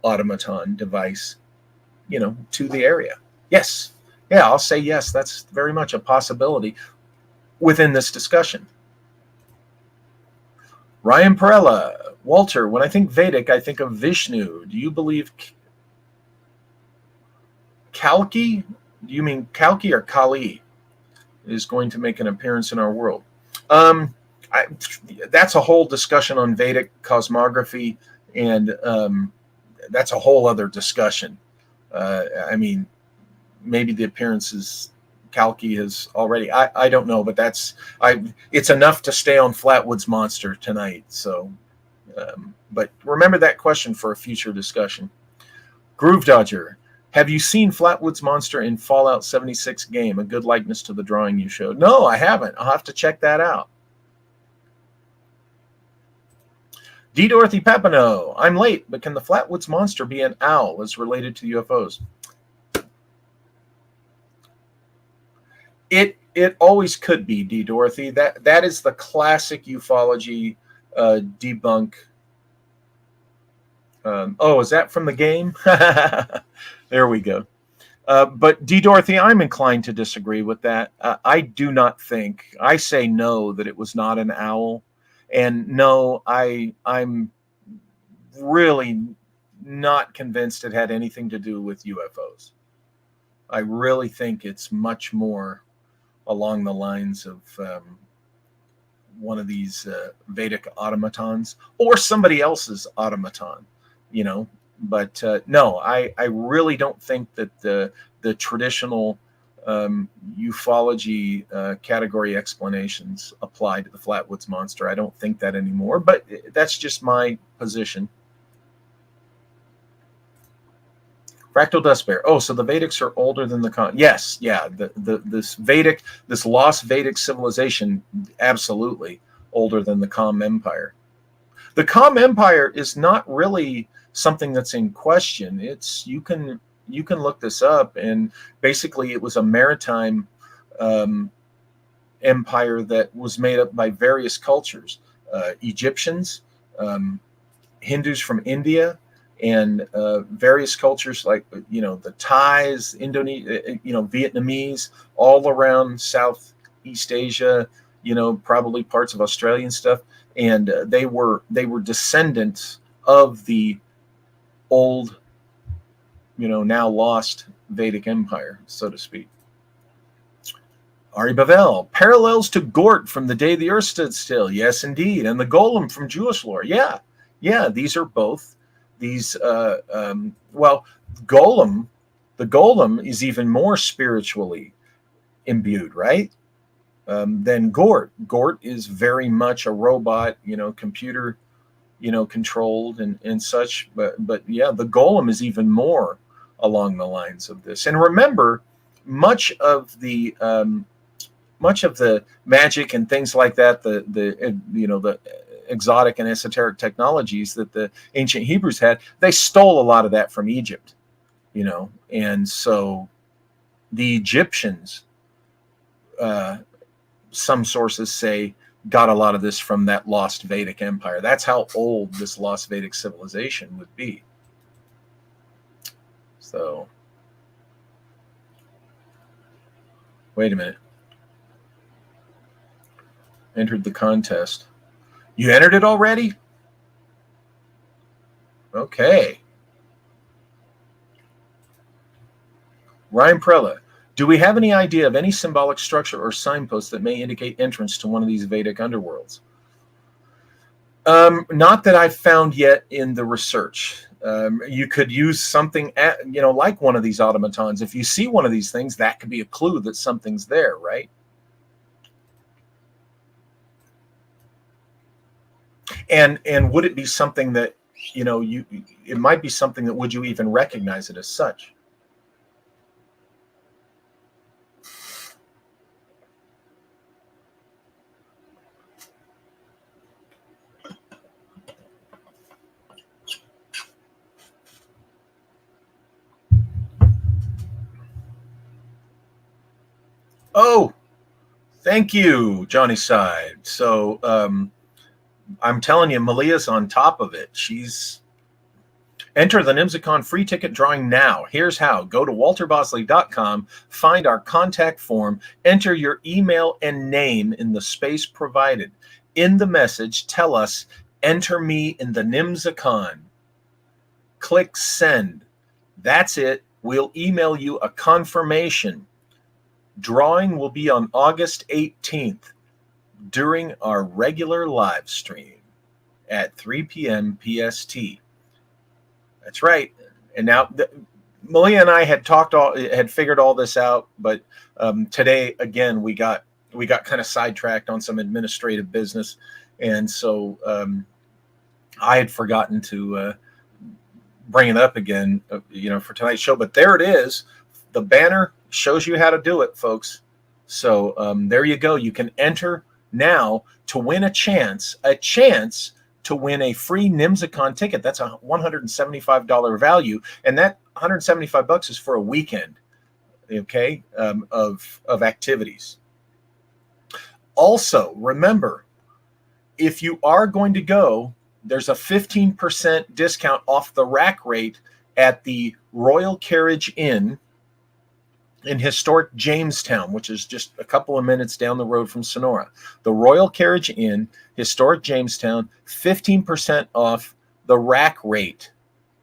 automaton device, to the area. Yes. Yeah, I'll say yes. That's very much a possibility within this discussion. Ryan Perella, Walter, when I think Vedic, I think of Vishnu. Do you believe Kalki? Do you mean Kalki or Kali is going to make an appearance in our world? That's a whole discussion on Vedic cosmography, and that's a whole other discussion. Maybe the appearances Kalki has already. I don't know, but it's enough to stay on Flatwoods monster tonight. So, but remember that question for a future discussion. Groove Dodger, have you seen Flatwoods monster in Fallout 76 game? A good likeness to the drawing you showed. No, I haven't. I'll have to check that out. D. Dorothy Papineau, I'm late, but can the Flatwoods monster be an owl as related to UFOs? It always could be, D. Dorothy. That is the classic ufology debunk. Oh, is that from the game? There we go. But D. Dorothy, I'm inclined to disagree with that. I do not think. I say no, that it was not an owl, and no, I'm really not convinced it had anything to do with UFOs. I really think it's much more along the lines of one of these Vedic automatons or somebody else's automaton, you know. But no, I really don't think that the traditional ufology category explanations apply to the Flatwoods monster. I don't think that anymore, but that's just my position. Fractal Dust Bear. Oh, so the Vedics are older than the Khan. Yes, yeah. This lost Vedic civilization, absolutely older than the Kham Empire. The Kham Empire is not really something that's in question. It's you can look this up, and basically it was a maritime empire that was made up by various cultures, Egyptians, Hindus from India, and various cultures like the Thais, Indonesia, Vietnamese, all around Southeast Asia, probably parts of Australia and stuff, and they were descendants of the old, now lost Vedic Empire, so to speak. Ari Bavel, parallels to Gort from The Day the Earth Stood Still. Yes, indeed. And the Golem from Jewish lore. Yeah, these are both these, well, the Golem is even more spiritually imbued, right? Than Gort. Gort is very much a robot, computer, controlled and such. But yeah, the Golem is even more along the lines of this. And remember, much of the magic and things like that, the exotic and esoteric technologies that the ancient Hebrews had, they stole a lot of that from Egypt, and so the Egyptians, some sources say, got a lot of this from that lost Vedic empire. That's how old this lost Vedic civilization would be. So, wait a minute. Entered the contest. You entered it already? Okay. Ryan Prella, do we have any idea of any symbolic structure or signpost that may indicate entrance to one of these Vedic underworlds? Not that I've found yet in the research. You could use something, like one of these automatons. If you see one of these things, that could be a clue that something's there, right? And would it be something that, it might be something that, would you even recognize it as such? Oh, thank you, Johnny Side. So, I'm telling you, Malia's on top of it. She's enter the Nimzacon free ticket drawing now. Here's how. Go to walterbosley.com, find our contact form, enter your email and name in the space provided. In the message, tell us, enter me in the Nimzacon. Click send. That's it. We'll email you a confirmation. Drawing will be on August 18th. During our regular live stream at 3 p.m. PST. That's right. And now, Malia and I had figured all this out, but today again we got kind of sidetracked on some administrative business, and so I had forgotten to bring it up again, for tonight's show. But there it is. The banner shows you how to do it, folks. So there you go. You can enter now to win a chance to win a free Nimzicon ticket. That's a $175 value, and that $175 is for a weekend, okay, of activities. Also, remember, if you are going to go, there's a 15% discount off the rack rate at the Royal Carriage Inn in historic Jamestown, which is just a couple of minutes down the road from Sonora. The Royal Carriage Inn, historic Jamestown, 15% off the rack rate,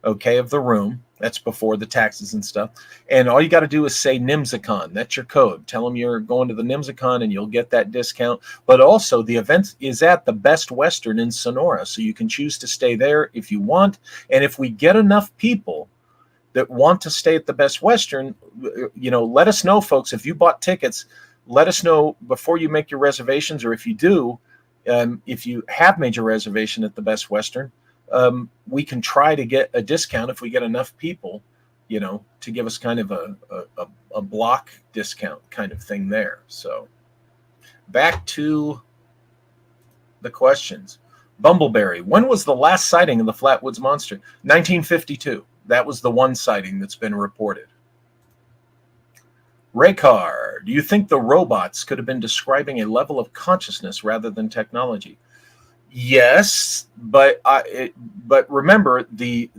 okay, of the room. That's before the taxes and stuff. And all you got to do is say Nimzicon. That's your code. Tell them you're going to the Nimzicon and you'll get that discount. But also, the event is at the Best Western in Sonora, so you can choose to stay there if you want. And if we get enough people that want to stay at the Best Western, let us know, folks. If you bought tickets, let us know before you make your reservations, or if you do, if you have made your reservation at the Best Western, we can try to get a discount if we get enough people, to give us kind of a block discount kind of thing there. So back to the questions. Bumbleberry, when was the last sighting of the Flatwoods monster? 1952. That was the one sighting that's been reported. Raykar, do you think the robots could have been describing a level of consciousness rather than technology? Yes, but remember the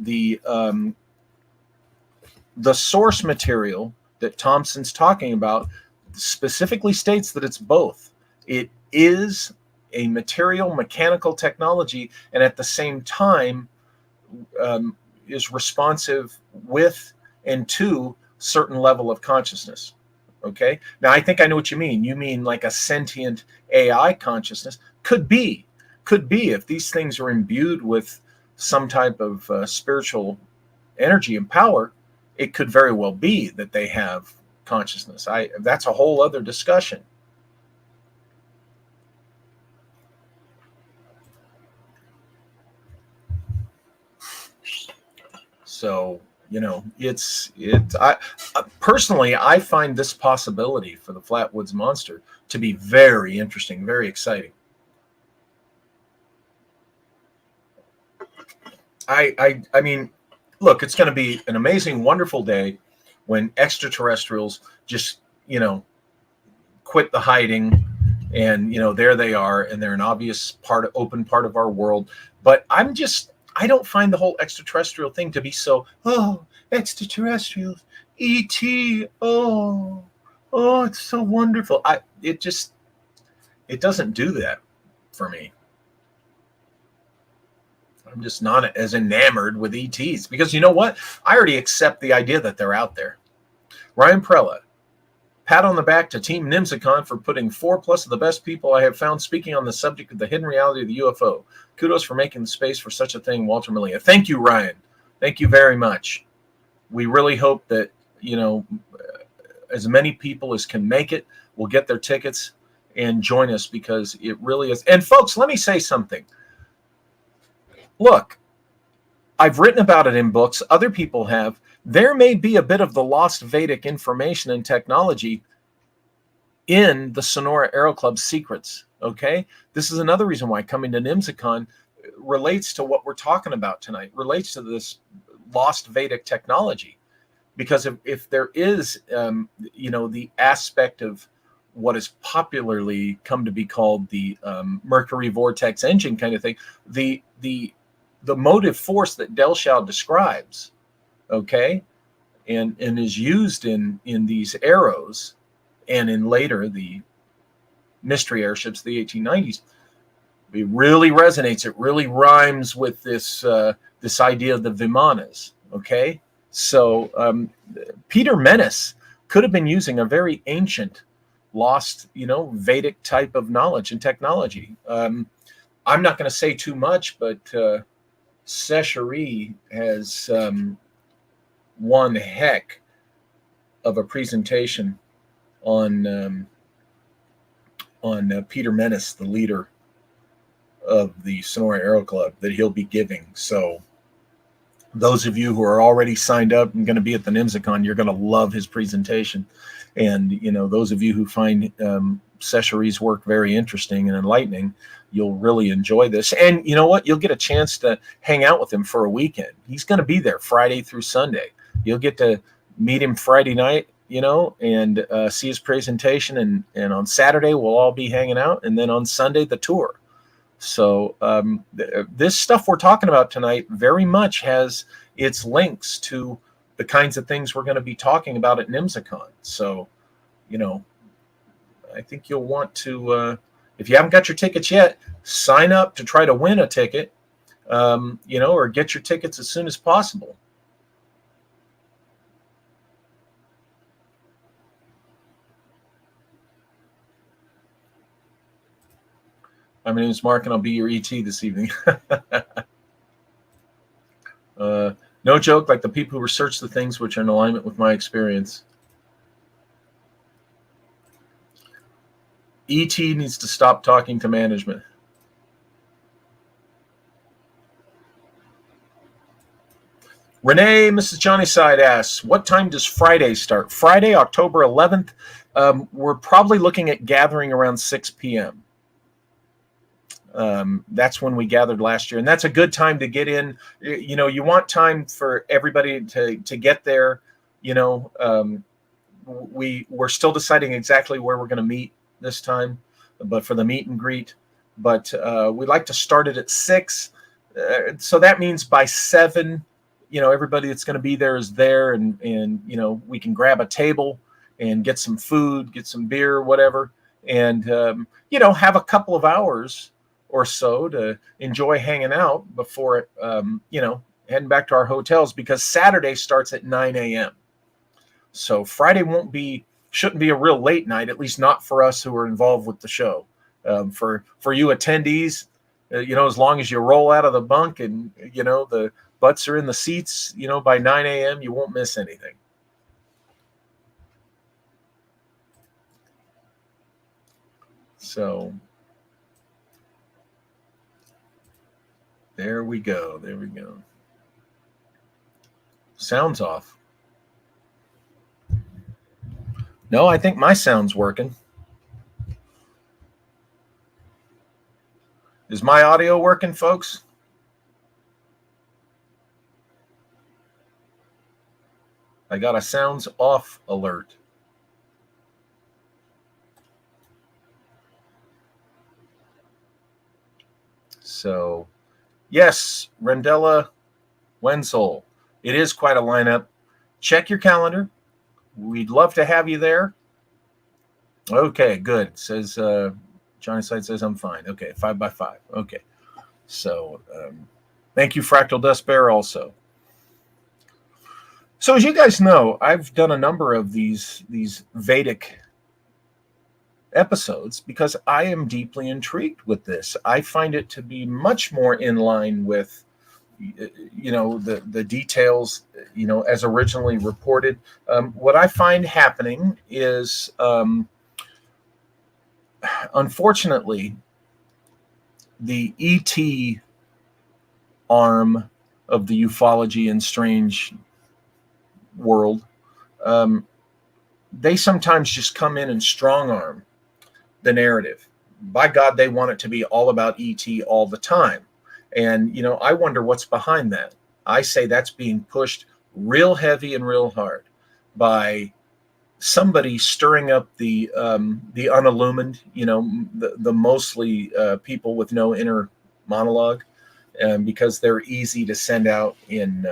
source material that Thompson's talking about specifically states that it's both. It is a material mechanical technology, and at the same time is responsive with and to certain level of consciousness. Okay. Now I think I know what you mean. You mean like a sentient AI consciousness? Could be if these things are imbued with some type of spiritual energy and power. It could very well be that they have consciousness. That's a whole other discussion. So, personally, I find this possibility for the Flatwoods monster to be very interesting, very exciting. I mean, look, it's going to be an amazing, wonderful day when extraterrestrials just, quit the hiding and, there they are, and they're an obvious open part of our world. But I don't find the whole extraterrestrial thing to be so, extraterrestrials, E.T., oh, it's so wonderful. It doesn't do that for me. I'm just not as enamored with ETs because you know what? I already accept the idea that they're out there. Ryan Prella, pat on the back to Team Nimzicon for putting 4+ of the best people I have found speaking on the subject of the hidden reality of the UFO. Kudos for making the space for such a thing, Walter Malia. Thank you, Ryan. Thank you very much. We really hope that, as many people as can make it will get their tickets and join us because it really is. And folks, let me say something. Look, I've written about it in books. Other people have. There may be a bit of the lost Vedic information and technology in the Sonora Aero Club secrets. Okay, this is another reason why coming to Nimzicon relates to what we're talking about tonight, relates to this lost Vedic technology. Because if there is, the aspect of what is popularly come to be called the Mercury vortex engine kind of thing, the motive force that Delshow describes, okay, and is used in these arrows and in later the mystery airships of the 1890s, it really resonates. It really rhymes with this idea of the Vimanas, okay? So Peter Menace could have been using a very ancient, lost, Vedic type of knowledge and technology. I'm not going to say too much, but Seshari has one heck of a presentation on Peter Menace, the leader of the Sonora Aero Club, that he'll be giving. So those of you who are already signed up and going to be at the Nimzicon, you're going to love his presentation. And, those of you who find Sesheri's work very interesting and enlightening. You'll really enjoy this. And you know what? You'll get a chance to hang out with him for a weekend. He's going to be there Friday through Sunday. You'll get to meet him Friday night, and see his presentation. And on Saturday, we'll all be hanging out. And then on Sunday, the tour. So this stuff we're talking about tonight very much has its links to the kinds of things we're going to be talking about at NIMSACon. So, I think you'll want to, if you haven't got your tickets yet, sign up to try to win a ticket, or get your tickets as soon as possible. My name is Mark, and I'll be your ET this evening. No joke, like the people who research the things which are in alignment with my experience. ET needs to stop talking to management. Renee, Mrs. Johnny Side asks, what time does Friday start? Friday, October 11th. We're probably looking at gathering around 6 p.m. That's when we gathered last year, and that's a good time to get in. You want time for everybody to get there. We're still deciding exactly where we're going to meet this time, but for the meet and greet. But we like to start it at 6, so that means by 7, everybody that's going to be there is there, and we can grab a table and get some food, get some beer, whatever, and have a couple of hours or so to enjoy hanging out before heading back to our hotels, because Saturday starts at 9 a.m. So Friday shouldn't be a real late night, at least not for us who are involved with the show. For you attendees, as long as you roll out of the bunk and the butts are in the seats, by 9 a.m. you won't miss anything. So there we go. Sound's off. No, I think my sound's working. Is my audio working, folks? I got a sounds off alert. So, yes, Rendella Wenzel. It is quite a lineup. Check your calendar. We'd love to have you there. Okay, good. Says Johnny Side says I'm fine. Okay, 5x5. Okay. So thank you, Fractal Dust Bear, also. So as you guys know, I've done a number of these Vedic episodes because I am deeply intrigued with this. I find it to be much more in line with the details, as originally reported. What I find happening is, unfortunately, the ET arm of the ufology and strange world, they sometimes just come in and strong arm the narrative. By God, they want it to be all about ET all the time. And, I wonder what's behind that. I say that's being pushed real heavy and real hard by somebody stirring up the unillumined, the mostly people with no inner monologue, because they're easy to send out in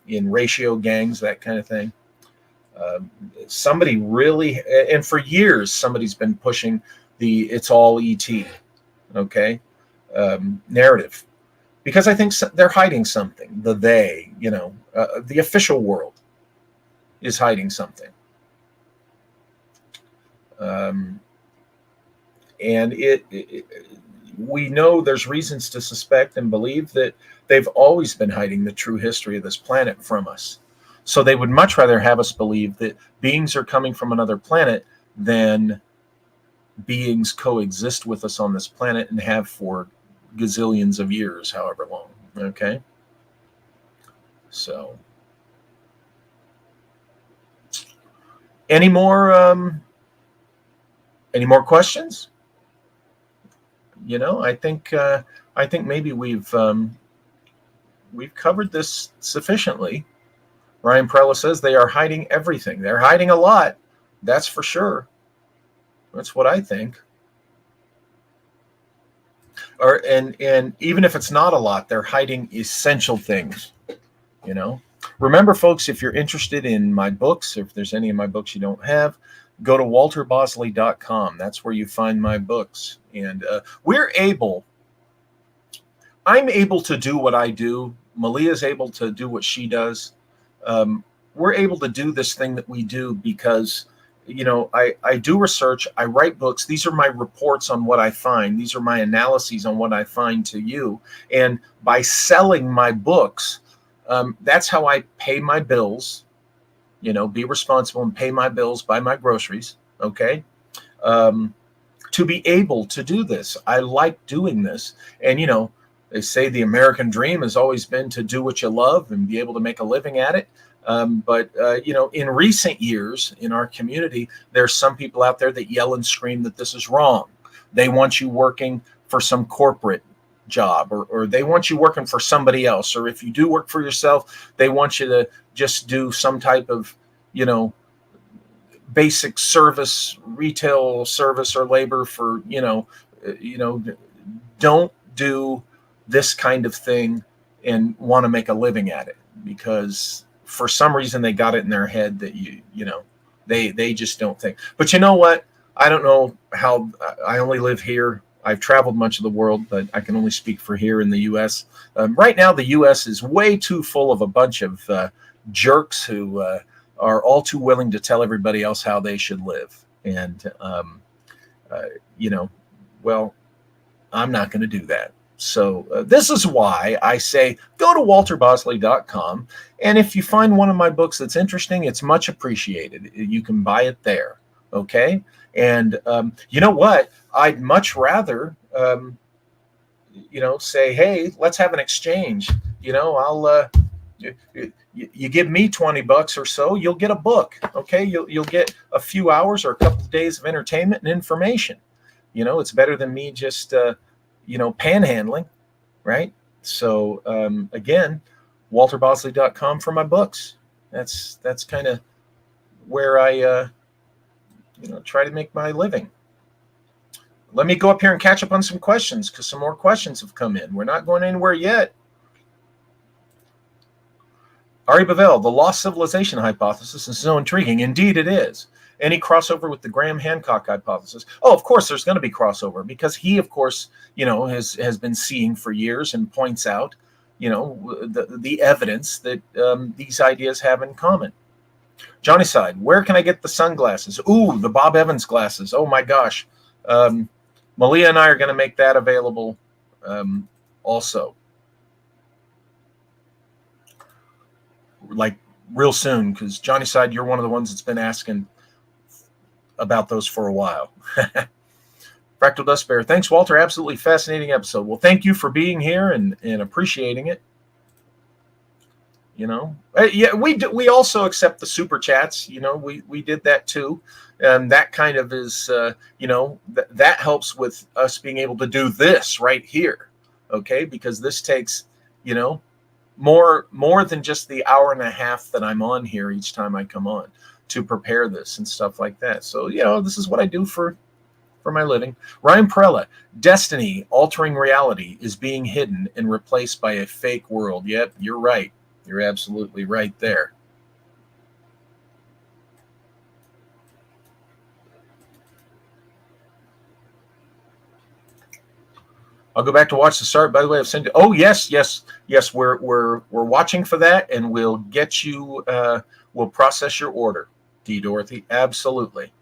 ratio gangs, that kind of thing. Somebody really, and for years, somebody's been pushing the "it's all ET," okay, narrative, because I think they're hiding something. The official world is hiding something, and we know there's reasons to suspect and believe that they've always been hiding the true history of this planet from us. So they would much rather have us believe that beings are coming from another planet than beings coexist with us on this planet and have for gazillions of years, however long. Okay? So, any more Any more questions? I think maybe we've covered this sufficiently. Ryan Prella says they are hiding everything. They're hiding a lot. That's for sure. That's what I think. And even if it's not a lot, they're hiding essential things. Remember, folks, if you're interested in my books, if there's any of my books you don't have, go to walterbosley.com. That's where you find my books. And I'm able to do what I do. Malia's able to do what she does. We're able to do this thing that we do because, I do research, I write books. These are my reports on what I find. These are my analyses on what I find to you. And by selling my books, that's how I pay my bills, be responsible and pay my bills, buy my groceries. Okay. To be able to do this, I like doing this. And, they say the American dream has always been to do what you love and be able to make a living at it. But in recent years in our community, there's some people out there that yell and scream that this is wrong. They want you working for some corporate job, or they want you working for somebody else. Or if you do work for yourself, they want you to just do some type of, basic service, retail service or labor for, don't do this kind of thing and want to make a living at it, because for some reason they got it in their head that they just don't think. But you know what? I don't know how. I only live here. I've traveled much of the world, but I can only speak for here in the U.S. Right now, the U.S. is way too full of a bunch of jerks who are all too willing to tell everybody else how they should live. And, well, I'm not going to do that. So this is why I say go to walterbosley.com. And if you find one of my books that's interesting, it's much appreciated. You can buy it there. Okay. And you know what? I'd much rather, say, hey, let's have an exchange. I'll, you give me $20 or so, you'll get a book. Okay. You'll get a few hours or a couple of days of entertainment and information. It's better than me just, panhandling. Right. So, again, walterbosley.com for my books. That's kind of where I, try to make my living. Let me go up here and catch up on some questions, because some more questions have come in. We're not going anywhere yet. Ari Bavel, the lost civilization hypothesis is so intriguing. Indeed, it is. Any crossover with the Graham Hancock hypothesis? Oh, of course, there's going to be crossover, because he, of course, has been seeing for years and points out, the evidence that these ideas have in common. Johnny Side, where can I get the sunglasses? Ooh, the Bob Evans glasses. Oh my gosh. Malia and I are going to make that available also. Like real soon, because Johnny Side, you're one of the ones that's been asking about those for a while. Fractal Dust Bear, thanks, Walter. Absolutely fascinating episode. Well, thank you for being here and appreciating it. Yeah, we also accept the super chats. We did that too. And that kind of is, that helps with us being able to do this right here. Okay. Because this takes, more than just the hour and a half that I'm on here each time I come on to prepare this and stuff like that. So, this is what I do for my living. Ryan Perella, destiny altering reality is being hidden and replaced by a fake world. Yep, you're right. You're absolutely right there. I'll go back to watch the start. By the way, I've sent you. Oh, yes. We're watching for that, and we'll get you. We'll process your order, D. Dorothy. Absolutely.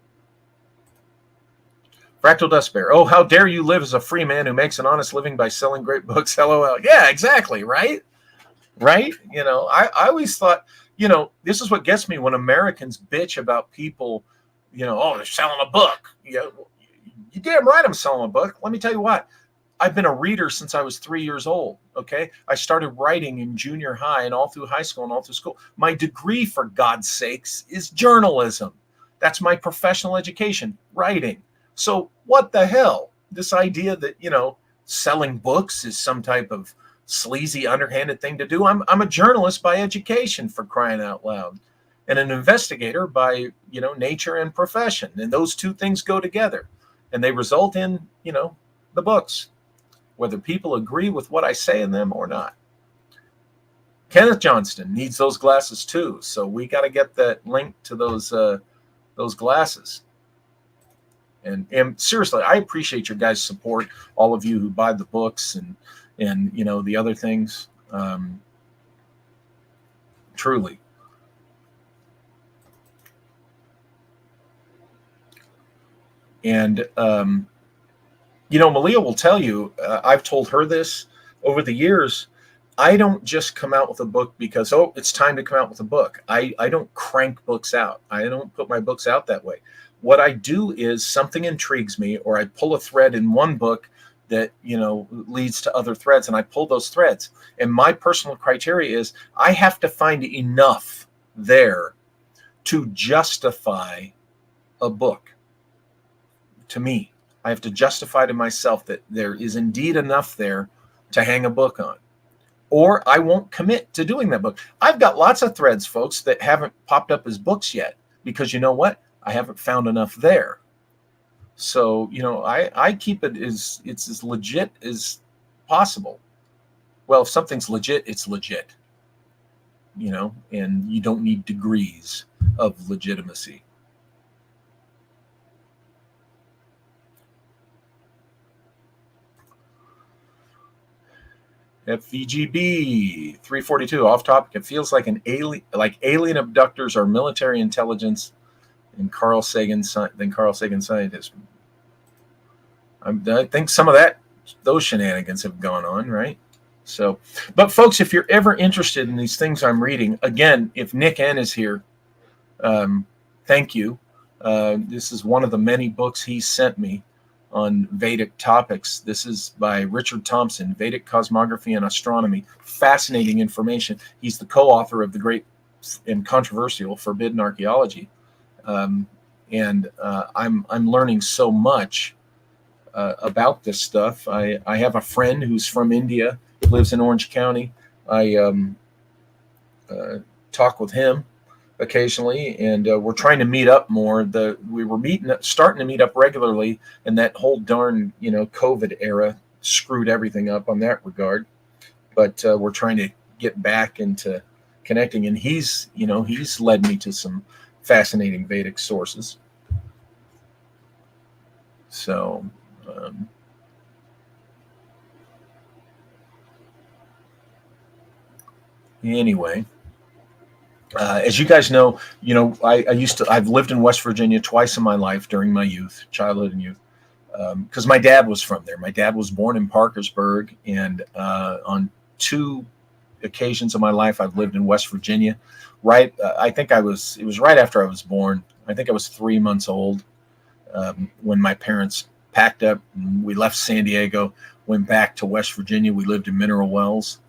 Fractal Dust Bear. Oh, how dare you live as a free man who makes an honest living by selling great books? LOL. Yeah, exactly. Right. I always thought, this is what gets me when Americans bitch about people, oh, they're selling a book. You're damn right I'm selling a book. Let me tell you what. I've been a reader since I was 3 years old. Okay. I started writing in junior high and all through high school and all through school. My degree, for God's sakes, is journalism. That's my professional education, writing. So what the hell? This idea that, selling books is some type of sleazy, underhanded thing to do. I'm a journalist by education, for crying out loud, and an investigator by, nature and profession. And those two things go together, and they result in, the books, whether people agree with what I say in them or not. Kenneth Johnston needs those glasses too, so we got to get that link to those glasses. And seriously, I appreciate your guys' support, all of you who buy the books and the other things. Truly. And Malia will tell you, I've told her this over the years, I don't just come out with a book because, it's time to come out with a book. I don't crank books out. I don't put my books out that way. What I do is something intrigues me, or I pull a thread in one book that, leads to other threads, and I pull those threads. And my personal criteria is I have to find enough there to justify a book. To me, I have to justify to myself that there is indeed enough there to hang a book on, or I won't commit to doing that book. I've got lots of threads, folks, that haven't popped up as books yet, because you know what? I haven't found enough there. So, I keep it's as legit as possible. Well, if something's legit, it's legit, and you don't need degrees of legitimacy. FVGB 342 off topic. It feels like alien abductors are military intelligence and Carl Sagan scientists. I think some of those shenanigans have gone on, right? So, but folks, if you're ever interested in these things I'm reading, again, if Nick N is here, thank you. This is one of the many books he sent me on Vedic topics. This is by Richard Thompson, Vedic Cosmography and Astronomy. Fascinating information. He's the co-author of the great and controversial Forbidden Archaeology. I'm learning so much about this stuff. I have a friend who's from India, lives in Orange County. I talk with him occasionally, and we're trying to meet up more. We were starting to meet up regularly, and that whole darn COVID era screwed everything up on that regard. But we're trying to get back into connecting, and he's led me to some fascinating Vedic sources. So anyway, as you guys know, I've lived in West Virginia twice in my life during my childhood and youth, because my dad was from there. My dad was born in Parkersburg, and on two occasions of my life, I've lived in West Virginia. I think it was right after I was born. I think I was 3 months old when my parents packed up and we left San Diego, went back to West Virginia. We lived in Mineral Wells,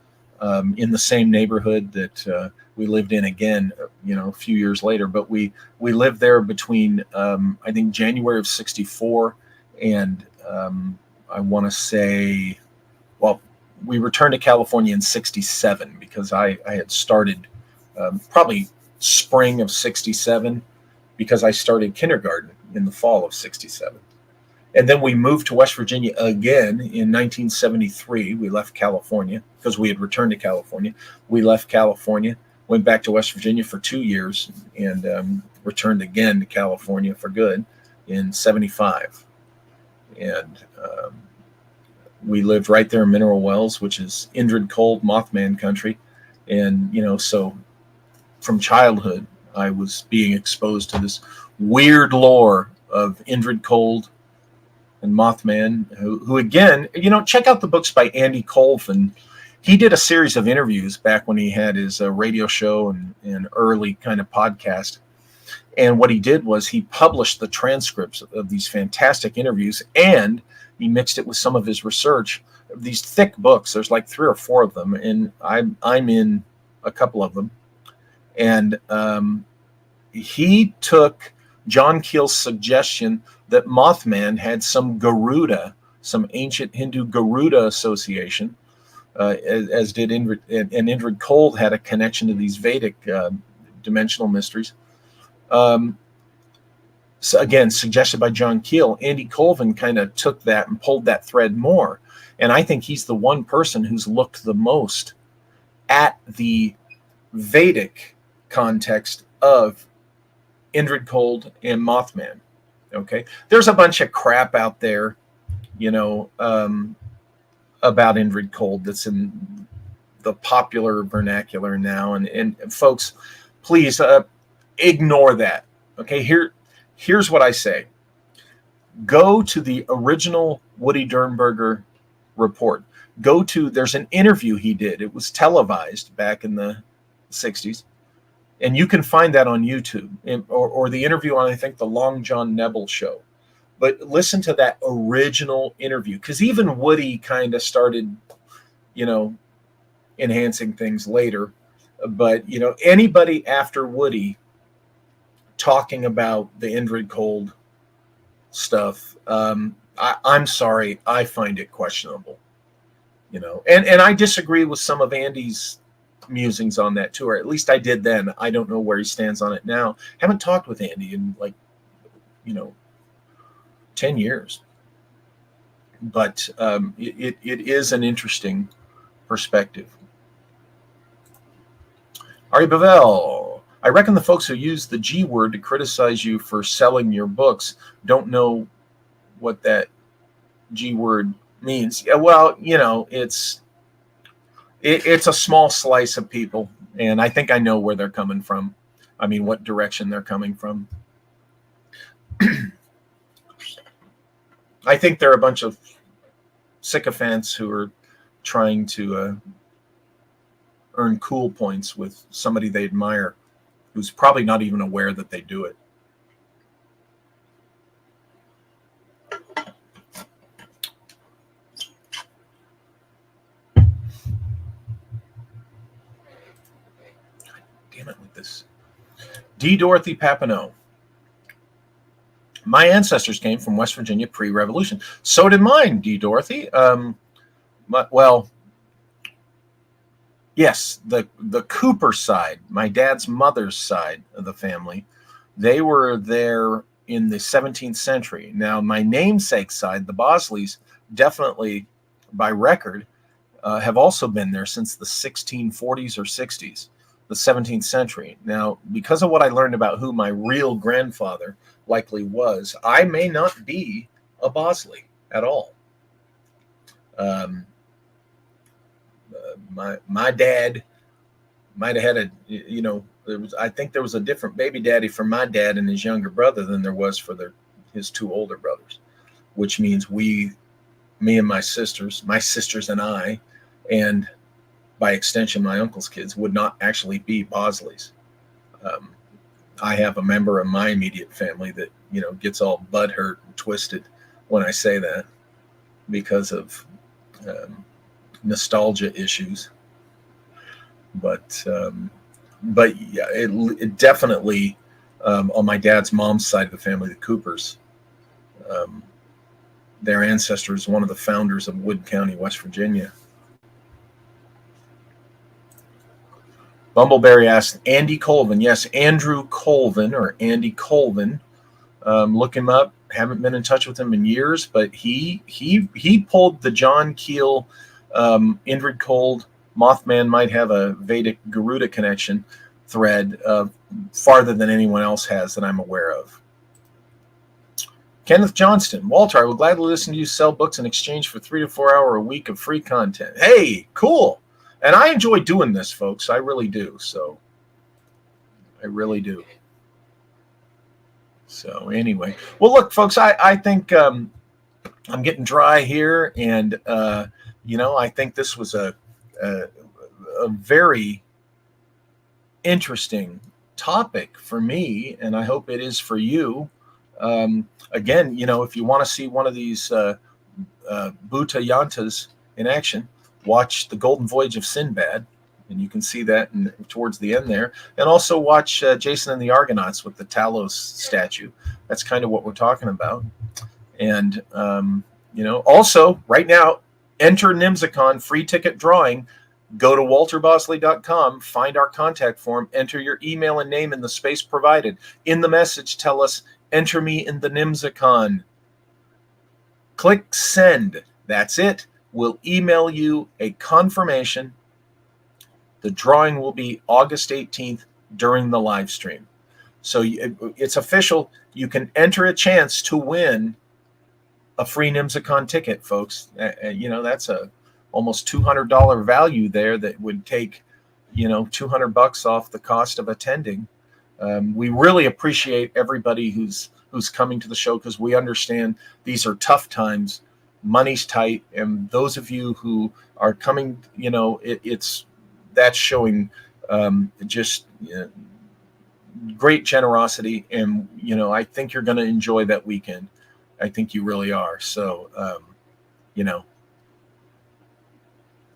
in the same neighborhood that we lived in again, a few years later. But we lived there between, I think, January of '64 and I want to say, well, we returned to California in '67 because I had started probably spring of '67, because I started kindergarten in the fall of '67. And then we moved to West Virginia again in 1973. We left California because we had returned to California. We left California, went back to West Virginia for 2 years, and returned again to California for good in '75. And we lived right there in Mineral Wells, which is Indrid Cold, Mothman country. And, so from childhood, I was being exposed to this weird lore of Indrid Cold and Mothman, who again, check out the books by Andy Colvin. He did a series of interviews back when he had his radio show and early kind of podcast. And what he did was he published the transcripts of these fantastic interviews, and he mixed it with some of his research. These thick books, there's like 3 or 4 of them, and I'm in a couple of them. And he took John Keel's suggestion that Mothman had some Garuda, some ancient Hindu Garuda association, as did Indrid, and Indrid Cold had a connection to these Vedic dimensional mysteries. So again, suggested by John Keel. Andy Colvin kind of took that and pulled that thread more. And I think he's the one person who's looked the most at the Vedic context of Indrid Cold and Mothman. Okay. There's a bunch of crap out there, about Indrid Cold that's in the popular vernacular now. And folks, please ignore that. Okay. Here's what I say. Go to the original Woody Dernberger report. There's an interview he did. It was televised back in the 60s. And you can find that on YouTube, or the interview on, I think, the Long John Nebel show. But listen to that original interview, because even Woody kind of started, enhancing things later. But, anybody after Woody talking about the Indrid Cold stuff, I'm sorry, I find it questionable. And I disagree with some of Andy's musings on that too, or at least I did then. I don't know where he stands on it now. Haven't talked with Andy in 10 years. But it is an interesting perspective. Ari Bavel, I reckon the folks who use the G word to criticize you for selling your books don't know what that G word means. Yeah, well, it's a small slice of people, and I think I know where they're coming from. I mean, what direction they're coming from. I think they're a bunch of sycophants who are trying to earn cool points with somebody they admire, who's probably not even aware that they do it. Damn it with this. D. Dorothy Papineau. My ancestors came from West Virginia pre-revolution. So did mine, D. Dorothy. Yes, the Cooper side, my dad's mother's side of the family, they were there in the 17th century. Now, my namesake side, the Bosleys, definitely by record, have also been there since the 1640s or 60s, the 17th century. Now, because of what I learned about who my real grandfather likely was, I may not be a Bosley at all. My dad might have had I think there was a different baby daddy for my dad and his younger brother than there was for his two older brothers, which means me and my sisters and I, and by extension my uncle's kids, would not actually be Bosleys. I have a member of my immediate family that gets all butthurt and twisted when I say that because of nostalgia issues, but yeah, it definitely on my dad's mom's side of the family, the Coopers, their ancestor is one of the founders of Wood County, West Virginia. Bumbleberry asked Andy Colvin. Yes, Andrew Colvin or Andy Colvin. Look him up. Haven't been in touch with him in years, but he pulled the John Keel, Indrid Cold, Mothman might have a Vedic Garuda connection thread farther than anyone else has that I'm aware of. Kenneth Johnston. Walter, I would gladly listen to you sell books in exchange for 3 to 4 hour a week of free content. Hey, cool. And I enjoy doing this, folks. I really do. So I really do. So anyway, well, look, folks, I think I'm getting dry here, and I think this was a very interesting topic for me, and I hope it is for you. Again, if you want to see one of these Bhuta Yantas in action, watch The Golden Voyage of Sinbad. And you can see that towards the end there. And also watch Jason and the Argonauts with the Talos statue. That's kind of what we're talking about. And, also right now, enter NIMSACON free ticket drawing. Go to walterbosley.com, find our contact form, enter your email and name in the space provided. In the message, tell us, enter me in the NIMSACON. Click send. That's it. We'll email you a confirmation. The drawing will be August 18th during the live stream. So it's official. You can enter a chance to win a free NIMSACON ticket, folks. That's a almost $200 value there that would take, $200 off the cost of attending. We really appreciate everybody who's coming to the show, because we understand these are tough times. Money's tight, and those of you who are coming, that's showing just great generosity, and I think you're going to enjoy that weekend. I think you really are. So,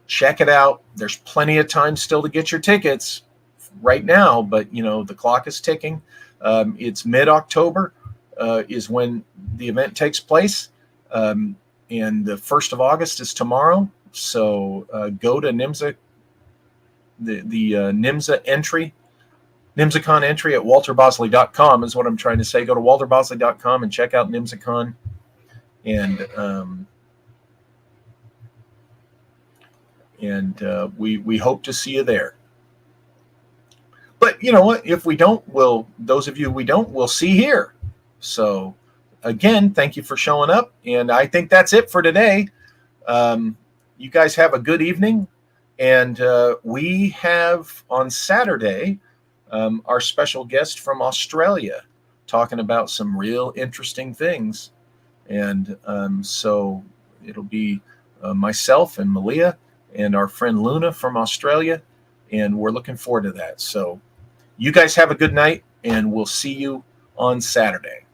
check it out. There's plenty of time still to get your tickets right now, but the clock is ticking. It's mid-October is when the event takes place, and the 1st of August is tomorrow. So go to NIMSA, the NIMSA entry, NIMSACON entry at walterbosley.com is what I'm trying to say. Go to walterbosley.com and check out NIMSACON, and we hope to see you there. But you know what? If we don't, those of you we don't, we'll see here. So again, thank you for showing up, and I think that's it for today. You guys have a good evening, and we have on Saturday our special guest from Australia talking about some real interesting things, and so it'll be myself and Malia and our friend Luna from Australia, and we're looking forward to that. So you guys have a good night, and we'll see you on Saturday.